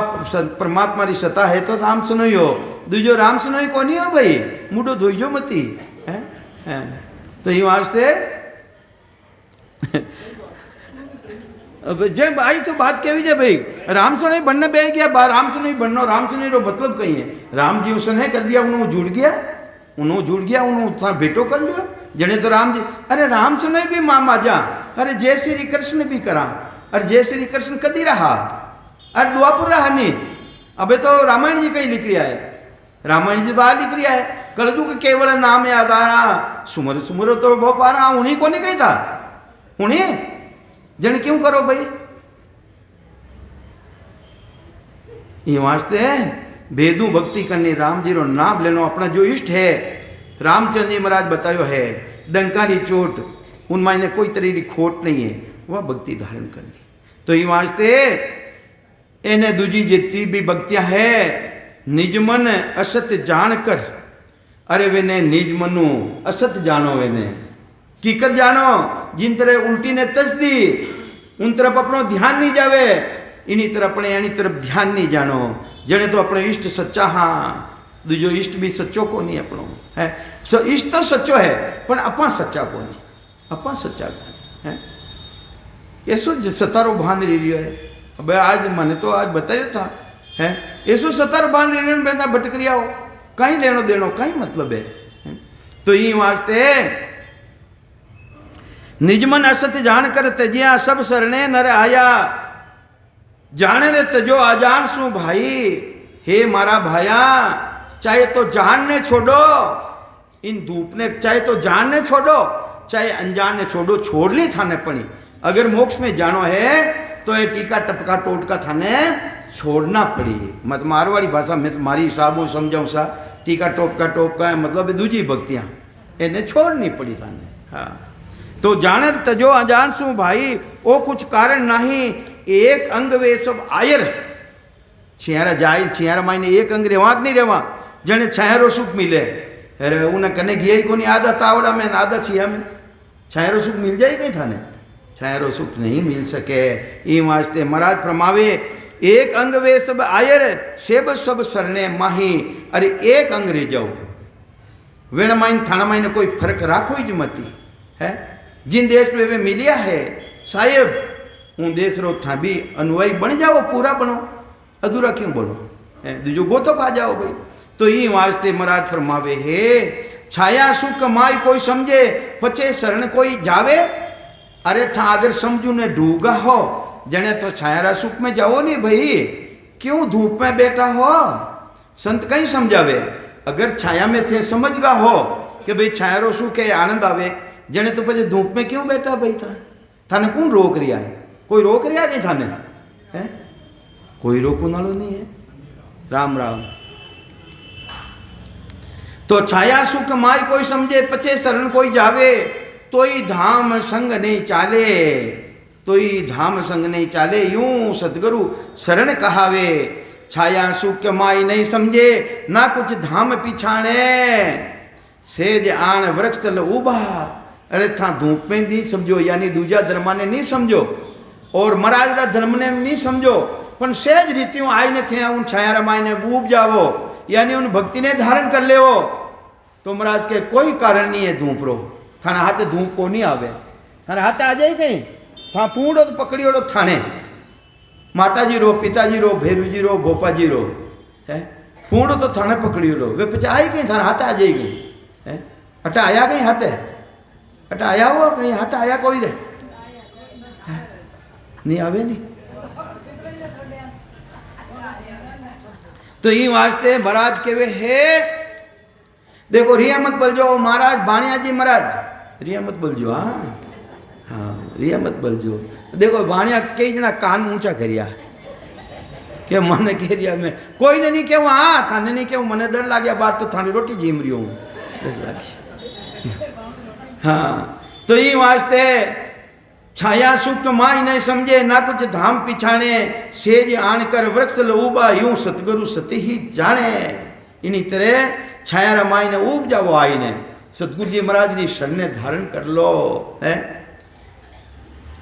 A: परमात्मा री सता है तो राम सुनोई हो, दूजो राम सुनोई को नहीं हो भाई, मुडो धोइजो मती है। तो ये वास्ते अब जब आई तो बात कहवी है भाई, राम से नहीं बनने बह गया, राम से नहीं बनना, राम से नहीं रो मतलब कहीं है। राम जी उसने कर दिया, उन्होंने जुड़ गया, उन्होंने बेटो कर लिया जने तो राम जी। अरे राम से नहीं भी मामा जा, अरे जय श्री कृष्ण भी करा, अरे जय श्री कृष्ण कदी रहा, अरे द्वापुर रहा नहीं। अबे तो रामायण जी कहीं लिख रिया है, रामायण जी तो आ लिख रिया है, कलयुग केवल नाम याद आ रहा, सुमर सुमर तो बहुत पा रहा, उन्हीं को नहीं कही था, उन्हीं जन क्यों करो भाई। ये वास्ते भेदू भक्ति करनी, राम जी रो नाम लेनो, अपना जो इष्ट है रामचंद्र जी महाराज बतायो है, डंकारी चोट उनमें ने कोई तरह की खोट नहीं है, वह भक्ति धारण करनी। तो ये वास्ते एने दूजी जितनी भी भक्तियां है निज मन असत जान कर, अरे वेने निज मनु असत जानो, वेने कीकर जानो, जिन तरह उल्टी ने तस दी उन तरफ अपनो ध्यान नहीं जावे, इन्हीं तरफ अपने यानी तरफ ध्यान नहीं जानो। जने तो अपने इष्ट सच्चा, हाँ दूजो इष्ट भी सच्चो को नहीं अपनो है, सो इष्ट तो सच्चो है पर अपा सच्चा को नहीं, अपा सच्चा को है। ऐसो सतारो भान रही है। अब आज मैंने तो आज बतायो था है, ऐसो सतारो भान रही बेंदा भटकरिया हो, कहीं लेनो देनो कहीं मतलब है। तो ये वास्ते निजमन असत जान कर तजिया सब सरणे नर आया, जाने रे तजो अजान सु भाई, हे मारा भाया चाहे तो जानने छोड़ो इन धूप ने, चाहे तो जानने छोड़ो चाहे अनजान ने छोड़ो, छोड़नी थाने पड़ी। अगर मोक्ष में जानो है तो ये टीका टपका टोटका थाने छोड़ना पड़ी। मत मारवाड़ी भाषा में मारी हिसाबों समझाऊँ सा, टीका टोपका मतलब दूजी भक्तियाँ इन्हें छोड़नी पड़ी थाने। हाँ तो जाने तजो अजान सु भाई, ओ कुछ कारण नहीं एक अंग वे सब आयर। छियारा जाए छियारा मायने एक अंग रेवा नहीं रेवा, जने छायरो सुख मिले। अरे उन्हें कने गया ही को नहीं, आधा तावड़ा में आधा छिया में छायरो सुख मिल जाएगी थाने, छायरो सुख नहीं मिल सके। ये वास्ते महाराज फरमावे एक अंग वे सब आयर, सेब सब सरने माही, अरे एक अंग रह जाओ वेण माइन थाना माइन कोई फर्क राखो ही मती है। जिन देश में वे मिलिया है साहेब उन देश रो था भी अनुयायी बन जाओ, पूरा बनो, अधूरा क्यों बनो है, जो गोतो खा जाओ भाई। तो ये वास्ते महाराज फरमावे है छाया सुख माई कोई समझे पचे शरण कोई जावे। अरे था अगर समझू ने डूगा हो जने तो छाया सुख में जाओ नहीं भाई, क्यों धूप में बैठा हो, संत कहीं समझावे। अगर छाया में थे समझ गा हो कि भाई छाया सुख है आनंद आवे, जने तो पचे धूप में क्यों बैठा भाई था, थाने कौन रोक रिया है, कोई रोक रिया है थाने है, कोई रोकने वालों नहीं है। राम राम। तो छाया सुख माई कोई समझे पचे शरण कोई जावे, तोई धाम संग नहीं चाले, तोई धाम संग नहीं चाले, यूं सतगुरु शरण कहावे। छाया सुख माई नहीं समझे ना कुछ धाम पिछाणे सेज आन वृक्ष तल उभा। अरे था धूप में नहीं समझो यानी दूजा धर्म ने नहीं समझो और महाराज रा धर्म ने नहीं समझो पण सेज रीतियों आई ने थे उन छाया माई ने बूब जावो यानी उन भक्ति ने धारण कर ले वो तो महाराज के कोई कारण नहीं है धूप रो थाना हाथ धूप को नहीं आवे थाने हाथ आ जाए कहीं था पूड़ो तो पकड़ियो रो थाने माताजी रो पिताजी रो भेरूजी रो भोपाजी रो है पूड़ो तो थाने पकड़ियो रो वे पचा आई कहीं थाना हाथ आ जाएगी है अटा आया कहीं हाथ है अटा आया हुआ कहीं हाथ आया कोई रे नहीं आवे नहीं तो ये वास्ते महाराज के वे है देखो रिया मत बोलजो महाराज बाणिया जी महाराज रिया मत बोलजो हाँ हाँ रिया मत बोलजो देखो बाणिया कई जना कान ऊंचा करिया के मन के रिया में कोई ने नहीं कहूँ हाँ थाने नहीं कहूँ मने डर लाग्या बात तो थाने रोटी जीम रही हूँ डर लागी हाँ तो ये वास्ते छाया सुख माई नहीं समझे ना कुछ धाम पिछाणे सेज आन कर वृक्ष उबा यूं सतगुरु सती ही जाने इन्हीं तरह छाया रमाई ने उब जाओ आई ने सतगुरु जी महाराज ने शरण ने धारण कर लो है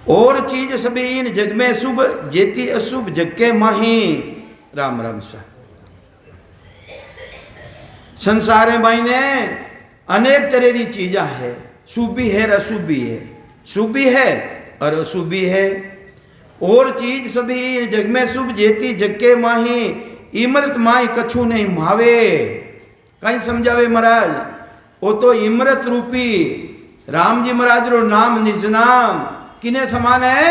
A: और चीज सभी इन जग में शुभ जेती अशुभ जग के माही राम राम सा संसार माई ने अनेक तरह की चीजा है शुभ भी है अशुभ भी है शुभ भी है और अशुभ भी है और चीज सभी जग में शुभ जेती जग के माही इमरत माई कछु नहीं मावे कहीं समझावे महाराज वो तो इमरत रूपी राम जी महाराज रो नाम निज नाम किने समान है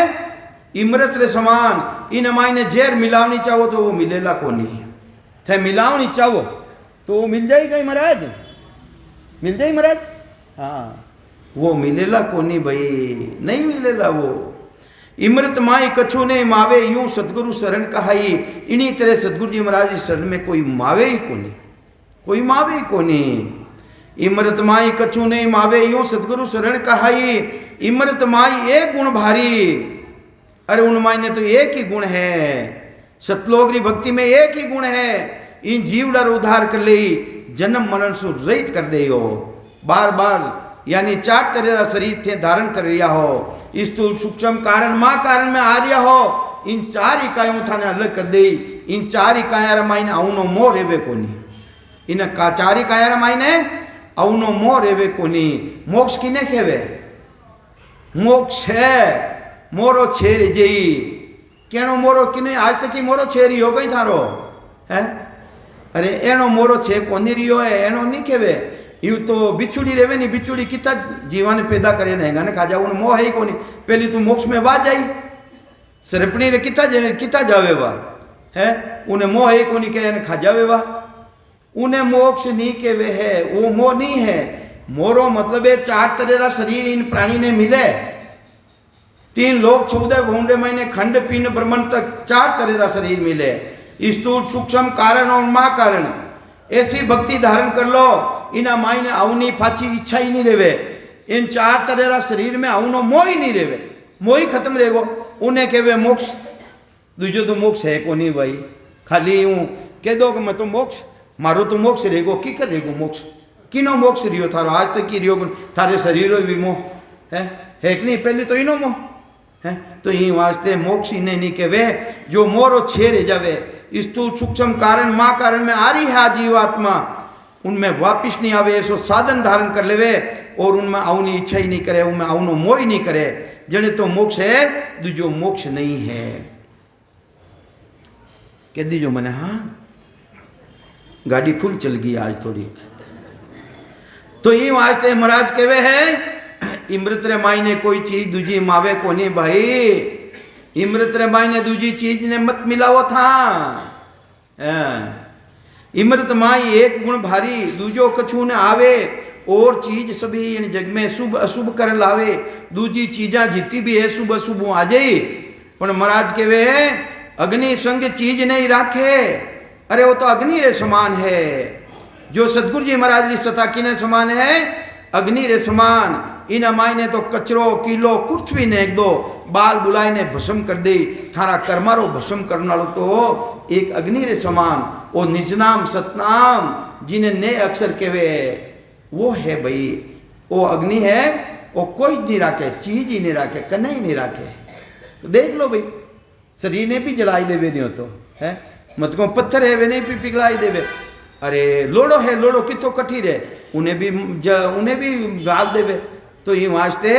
A: इमरत रे समान इन माई ने जेर मिलावनी चाहो तो वो मिलेला को नहीं थे मिलावनी चाहो तो वो मिल जाए कहीं महाराज मिल जाए महाराज हाँ वो मिलेला को नहीं भाई नहीं मिलेला वो इमृत माई कछु ने मावे यूं सतगुरु शरण कहाई इन्हीं तरह सतगुरु जी महाराज शरण में कोई मावे ही को नहीं कोई मावे ही को नहीं इमृत माई कछु ने मावे यूं सतगुरु शरण कहाई इमृत माई एक गुण भारी अरे उन माई ने तो एक ही गुण है सतलोक री भक्ति में एक ही गुण है इन जीव डर उद्धार कर ले जन्म मरण से रहित कर दे हो बार बार यानी 4 तरह का शरीर थे धारण कर रिया हो स्थूल सूक्ष्म कारण मां कारण में आ रिया हो इन 4 इकाइयों थाने अलग कर दे इन 4 इकाया रमाईने औनो मोह रेवे कोनी इन का 4 इकाया रमाईने औनो मोह रेवे कोनी मोक्ष किने कहवे मोक्ष है मोरो छेर जेई केनो मोरो किने आज तक की मोरो छेरी हो गई थारो है अरे एनो मोरो छे कोनी रियो है एनो नहीं कहवे यूं तो बिछुड़ी रेवे नहीं बिछुड़ी कितना जीवन पैदा करे नेगा ने खाजा उन मोह है कोनी पहली तू मोक्ष में वा जाई सरपणी रे कितना जावे वा है उन्हें मोह है कोनी के खा जावे वा उन्हें मोक्ष नहीं के वे है वो मोह नहीं है मोरो मतलब है 4 तरह का शरीर इन प्राणी ने मिले 3 लोक 14 भूंडे महीने खंड पिंड ब्रह्मांड तक 4 तरह का शरीर मिले स्थूल सूक्ष्म कारण और मां कारण ऐसी भक्ति धारण कर लो इना माई ने आवनी पाची इच्छा ही नहीं रेवे इन 4 तरह का शरीर में आवनो मोह ही नहीं रेवे मोह ही खत्म रहेगो उन्हें कहवे मोक्ष दूजो तो मोक्ष है को नहीं भाई खाली यूं कह दो कि मैं तो मोक्ष मारो तो मोक्ष रहेगो की कर रहेगो मोक्ष किनो मोक्ष रियो थारो आज तक की रियो थारे शरीर भी मोह है कि नहीं पहले तो इनो मोह है तो ये वास्ते मोक्ष इन्हें नहीं कहवे जो मोरो छेरे जावे स्थूल सूक्ष्म कारण मां कारण में आ रही है जीवात्मा उनमें वापिस नहीं आवे ऐसो साधन धारण कर लेवे और उनमें आवनी इच्छा ही नहीं करे उनमें आवनो मोह ही नहीं करे जने तो मोक्ष है दूजो मोक्ष नहीं है कह दीजो मैंने हाँ गाड़ी फुल चल गई आज थोड़ी तो ये वास्ते महाराज कहवे है इमृत रे माई ने कोई चीज दूजी मावे को नहीं भाई इमृत रे माई ने दूजी चीज ने मत मिलावो था इमृत माई एक गुण भारी दूजो कछु ने आवे और चीज सभी इन जग में शुभ अशुभ कर लावे दूजी चीजा जीती भी है शुभ अशुभ आ जाई पर महाराज के वे अग्नि संग चीज नहीं राखे अरे वो तो अग्नि रे समान है जो सतगुरु जी महाराज की सता किने समान है अग्नि रे समान इन मायने तो कचरो कीलो कुछ भी नेक दो, बाल बुलाई ने भस्म कर दे, थारा कर्मारो भस्म करने वालों तो एक अग्नि रे समान, वो निजनाम सतनाम जिन्हें ने अक्षर केवे वो है भाई, वो अग्नि है, वो कोई नहीं राखे, चीज ही नहीं राखे, कन्ने ही नहीं राखे। तो देख लो भाई, शरीर ने भी जलाई देवे नहीं हो तो है, मत को पत्थर है वे नहीं भी पिघलाई देवे, अरे लोड़ो है लोड़ो कितो कठिन है, उन्हें भी गाल देवे। तो ये वास्ते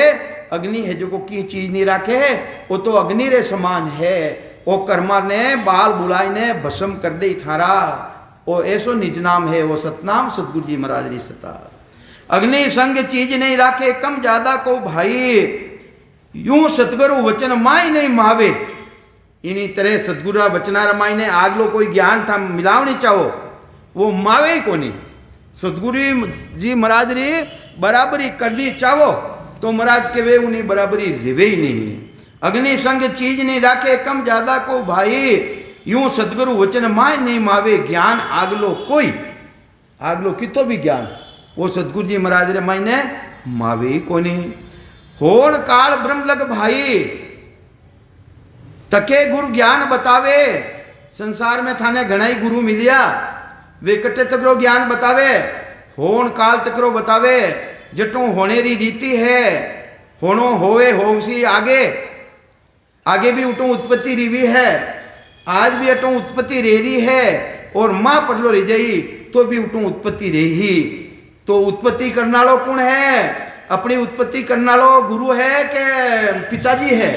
A: अग्नि है जो को की चीज नहीं राखे है, वो तो अग्नि रे समान है, वो कर्मा ने बाल बुलाई ने भस्म कर दे थारा, वो ऐसो निज नाम है, वो सतनाम सतगुरु जी महाराज री सता। अग्नि संग चीज नहीं राखे कम ज्यादा को भाई, यूं सतगुरु वचन माई नहीं मावे, इन्हीं तरह सतगुरु वचना रमाई ने आगलो कोई ज्ञान था मिलाव नहीं चाहो वो मावे ही कोनी। सतगुरु जी महाराज री बराबरी करनी चाहो तो महाराज के वे उन्हीं बराबरी रिवे ही नहीं। अग्नि संग चीज नहीं राखे कम ज्यादा को भाई, यूं सतगुरु वचन माय नहीं मावे, ज्ञान आगलो कोई, आगलो कितो भी ज्ञान वो सतगुरु जी महाराज रे मायने मावे ही कोनी। होण काल ब्रह्म लग भाई, तके गुरु ज्ञान बतावे, संसार में थाने घना ही गुरु मिलिया, वे कटे तकरो ज्ञान बतावे, होण काल तकरो बतावे, जटों होने री रीति है, होनो होवे होवसी आगे, आगे भी उठो उत्पत्ति रिवी है, आज भी अटो उत्पत्ति रे रही है, और मां पढ़लो रह जाई तो भी उठो उत्पत्ति रही। तो उत्पत्ति करना लो कौन है? अपनी उत्पत्ति करना लो गुरु है के पिताजी है?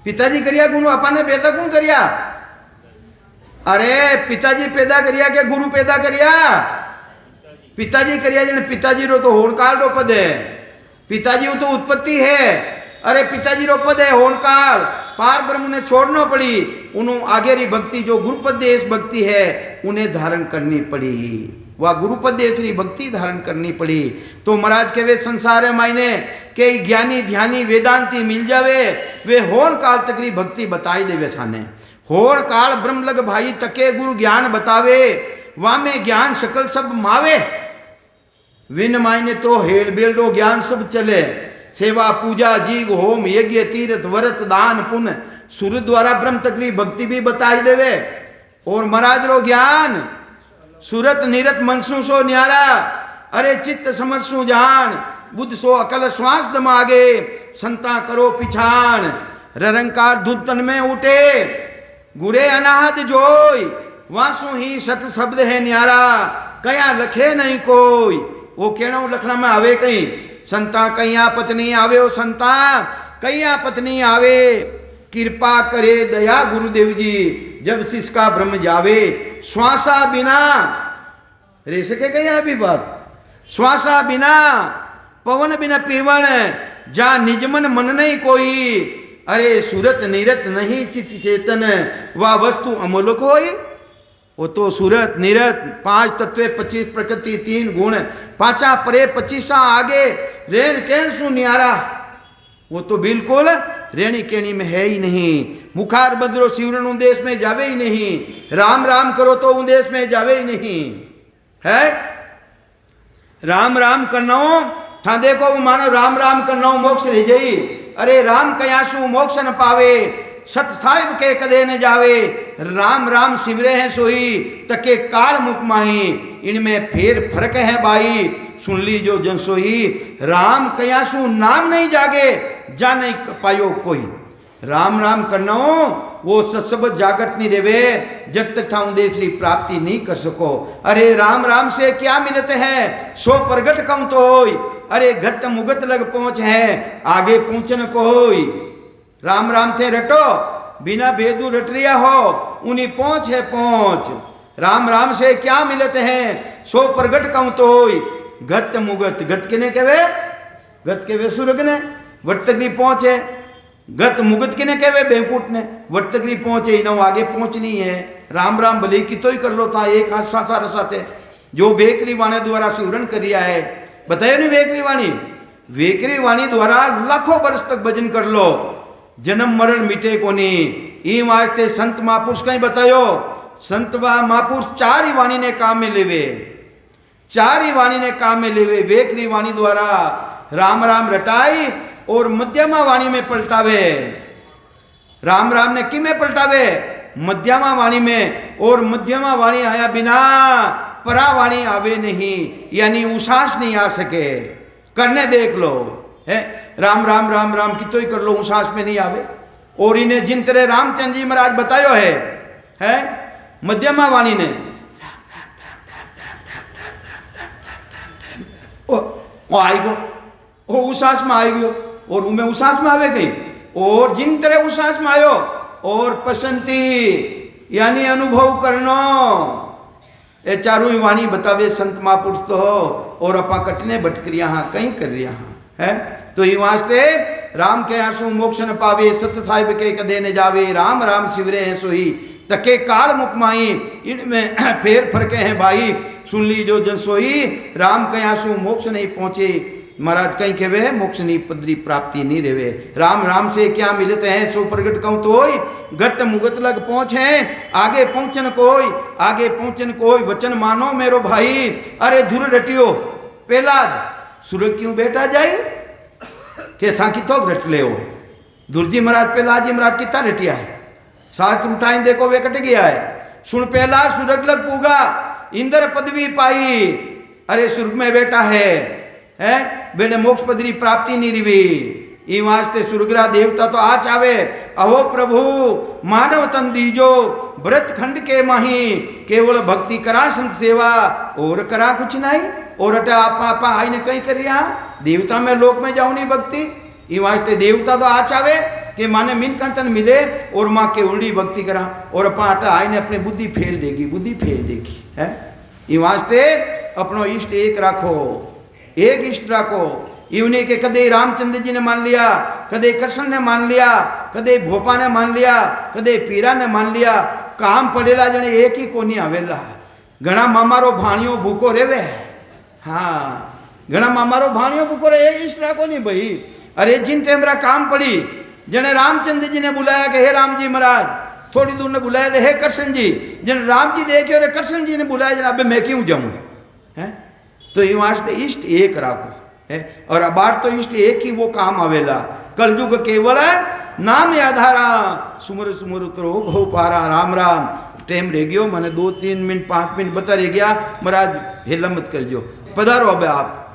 A: पिताजी करिया गुरु अपने पैदा कौन करिया? अरे पिताजी पैदा करिया के गुरु पैदा करिया? पिताजी करिया, जिन्हें पिताजी रो तो होनकाल रो पद है, पिताजी वो तो उत्पत्ति है। अरे पिताजी रो पद है होनकाल, पार ब्रह्म ने छोड़ना पड़ी, उन्होंने आगे री भक्ति जो गुरुपदेश भक्ति है उन्हें धारण करनी पड़ी, वह गुरुपदेश री भक्ति धारण करनी पड़ी। तो महाराज के वे संसार मायने के ज्ञानी ध्यानी वेदांती मिल जावे, वे होन काल तक री भक्ति बताई देवे थाने। होन काल ब्रह्म लग भाई तके गुरु ज्ञान बतावे, वामे ज्ञान सकल सब मावे, विन मायने तो हेल बेलडो ज्ञान सब चले, सेवा पूजा जीव होम यज्ञ तीर्थ व्रत दान पुण्य सूर्य द्वारा ब्रह्म तकरी भक्ति भी बताई देवे। और महाराज रो ज्ञान सूरत निरत मनसू सो न्यारा, अरे चित्त समझसू जान, बुद्ध सो अकल श्वास दमागे, संता करो पिछान, ररंकार धुन तन में उठे, गुरे अनाहत जोई, वासु ही सत शब्द है न्यारा, कया लखे नहीं कोई। वो कहना लखना में आवे कहीं, संता कया पत्नी आवे, ओ संता कया पत्नी आवे, कृपा करे दया गुरुदेव जी, जब शिष्य का ब्रह्म जावे, श्वासा बिना रे सके कया भी बात, श्वासा बिना पवन बिना पीवण, जा निजमन मन नहीं कोई, अरे सूरत निरत नहीं चित्त चेतन, वह वस्तु अमूलक होई। वो तो सूरत निरत 5 तत्व 25 प्रकृति 3 गुण, 5 परे 25 आगे, रेण केन सु न्यारा, वो तो बिल्कुल रेणी केणी में है ही नहीं। मुखार बदरो शिवरण उन देश में जावे ही नहीं, राम राम करो तो उन देश में जावे ही नहीं है। राम राम करना था, देखो मानो राम राम करना मोक्ष रह जाई, अरे राम कयासु मोक्ष न पावे, सत साहिब के कदे न जावे, राम राम सिमरे हैं सोई, तके काल मुख माही, इनमें फेर फर्क है भाई, सुन ली जो जन सोई, राम कयासु नाम नहीं जागे, जा नहीं पायो कोई। राम राम करना वो सत्सबद जागत नहीं रेवे, जब तक था उदेश्री प्राप्ति नहीं कर सको। अरे राम राम से क्या मिलते हैं, सो प्रगट कम तो होई, अरे गत मुगत लग पहुंच है, आगे पहुंचन को होई। राम राम थे रटो, बिना भेदू रट रिया हो, उन्हीं पहुंच है पहुंच। राम राम से क्या मिलते हैं, सो प्रगट कम तो होई, गत मुगत, गत किने कहवे, गत के वे सुरग ने, वट तकरी पहुंचे, गत मुगत किने कहवे, बैंकुट ने, वट तकरी पहुंचे, इनो आगे पहुंचनी है। राम राम भले की तो ही कर लो था, एक हाथ साथ साथे जो बेकरी वाणी द्वारा सिवरण कर रिया है, बतायो नहीं बेकरी वाणी, बेकरी वाणी द्वारा लाखों वर्ष तक भजन कर लो, जन्म मरण मिटे कोनी। ई वास्ते संत महापुरुष कहीं बतायो, संत व महापुरुष 4 ही वाणी ने काम में लेवे, चारी वाणी ने काम में लेवे, वेखरी वाणी द्वारा राम राम रटाई और मध्यमा वाणी में पलटावे। राम राम ने कि में पलटावे? मध्यमा वाणी में। और मध्यमा वाणी आया बिना परा वाणी आवे नहीं, यानी उसास नहीं आ सके। करने देख लो है, राम राम राम राम की तो ही कर लो, उसास में नहीं आवे। और इन्हें जिन तरह रामचंद्र जी महाराज बतायो है मध्यमा वाणी ने वो आई गो, वो उसास में आई गयो और उमें उसास में आवे गई। और जिन तरह उसास में आयो और पसंती यानी अनुभव करनो, ये चारों ही वाणी बतावे संत महापुरुष तो हो। और अपा कटने भटकरिया हाँ कहीं कर रिया हाँ है। तो ये वास्ते राम के आंसू मोक्ष न पावे, सत साहिब के कदे न जावे। राम राम सिवरे हैं सोही तके काल मुकमाई, इनमें फेर फरके हैं भाई सुन ली जो जन सोई। राम के आंसू मोक्ष नहीं पहुंचे, महाराज कहीं के वे मोक्ष नहीं पदरी प्राप्ति नहीं रेवे। राम राम से क्या मिलते हैं सो प्रगट कहूँ तो गत मुगत लग पहुँचे, आगे पहुँचन कोई, आगे पहुँचन कोई। वचन मानो मेरो भाई, अरे धुर रटियो पहला सुर क्यों बेटा जाई के था कि तो रट ले हो। दुर्जी महाराज पहला जी महाराज कितना रटिया है, शास्त्र उठाई देखो वे कट गया है। सुन पहला सुरग लग पूगा, इंद्र पदवी पाई, अरे सुर्ग में बेटा है बेने मोक्ष पदरी प्राप्ति नहीं रिवी। ई वास्ते सुरगरा देवता तो आ चावे, अहो प्रभु मानव तन दीजो, व्रत खंड के माही केवल भक्ति करा संत सेवा और करा कुछ नहीं। और अटा आपा आई ने कहीं करिया देवता में लोक में जाऊं नहीं भक्ति। ई वास्ते देवता तो आ चावे कि माने मिन कंतन मिले और माँ के उल्टी भक्ति करा। और अपा अटा आई ने अपनी बुद्धि फेल देगी, बुद्धि फेल देगी है। ई वास्ते अपनो इष्ट एक राखो, एक इष्ट राखो। इवने के कदे रामचंद्र जी ने मान लिया, कदे कृष्ण ने मान लिया, कदे भोपा ने मान लिया, कदे पीरा ने मान लिया। काम पड़ेला जने एक ही कोनी आवेला। घना मामारो भाणियो भूको रेवे, हाँ घना मामारो भाणियो भूको रे, इष्ट राखो नहीं भाई। अरे जिन टेमरा काम पड़ी, जने रामचंद्र जी ने बुलाया कि हे राम जी महाराज, थोड़ी दूर ने बुलाया थे हे कृष्ण जी, जन राम जी देखे और कृष्ण जी ने बुलाया जन अब मैं क्यों जाऊं है। तो ये वास्ते इष्ट एक राखो है। और अबार तो इष्ट एक ही वो काम आवेला। कलयुग केवल नाम आधारा, सुमर सुमर उतरो भो पारा। राम राम टाइम रह गयो, मैंने 2-3 मिनट 5 मिनट बता रह गया महाराज, हेला मत कर जो, पधारो अब आप।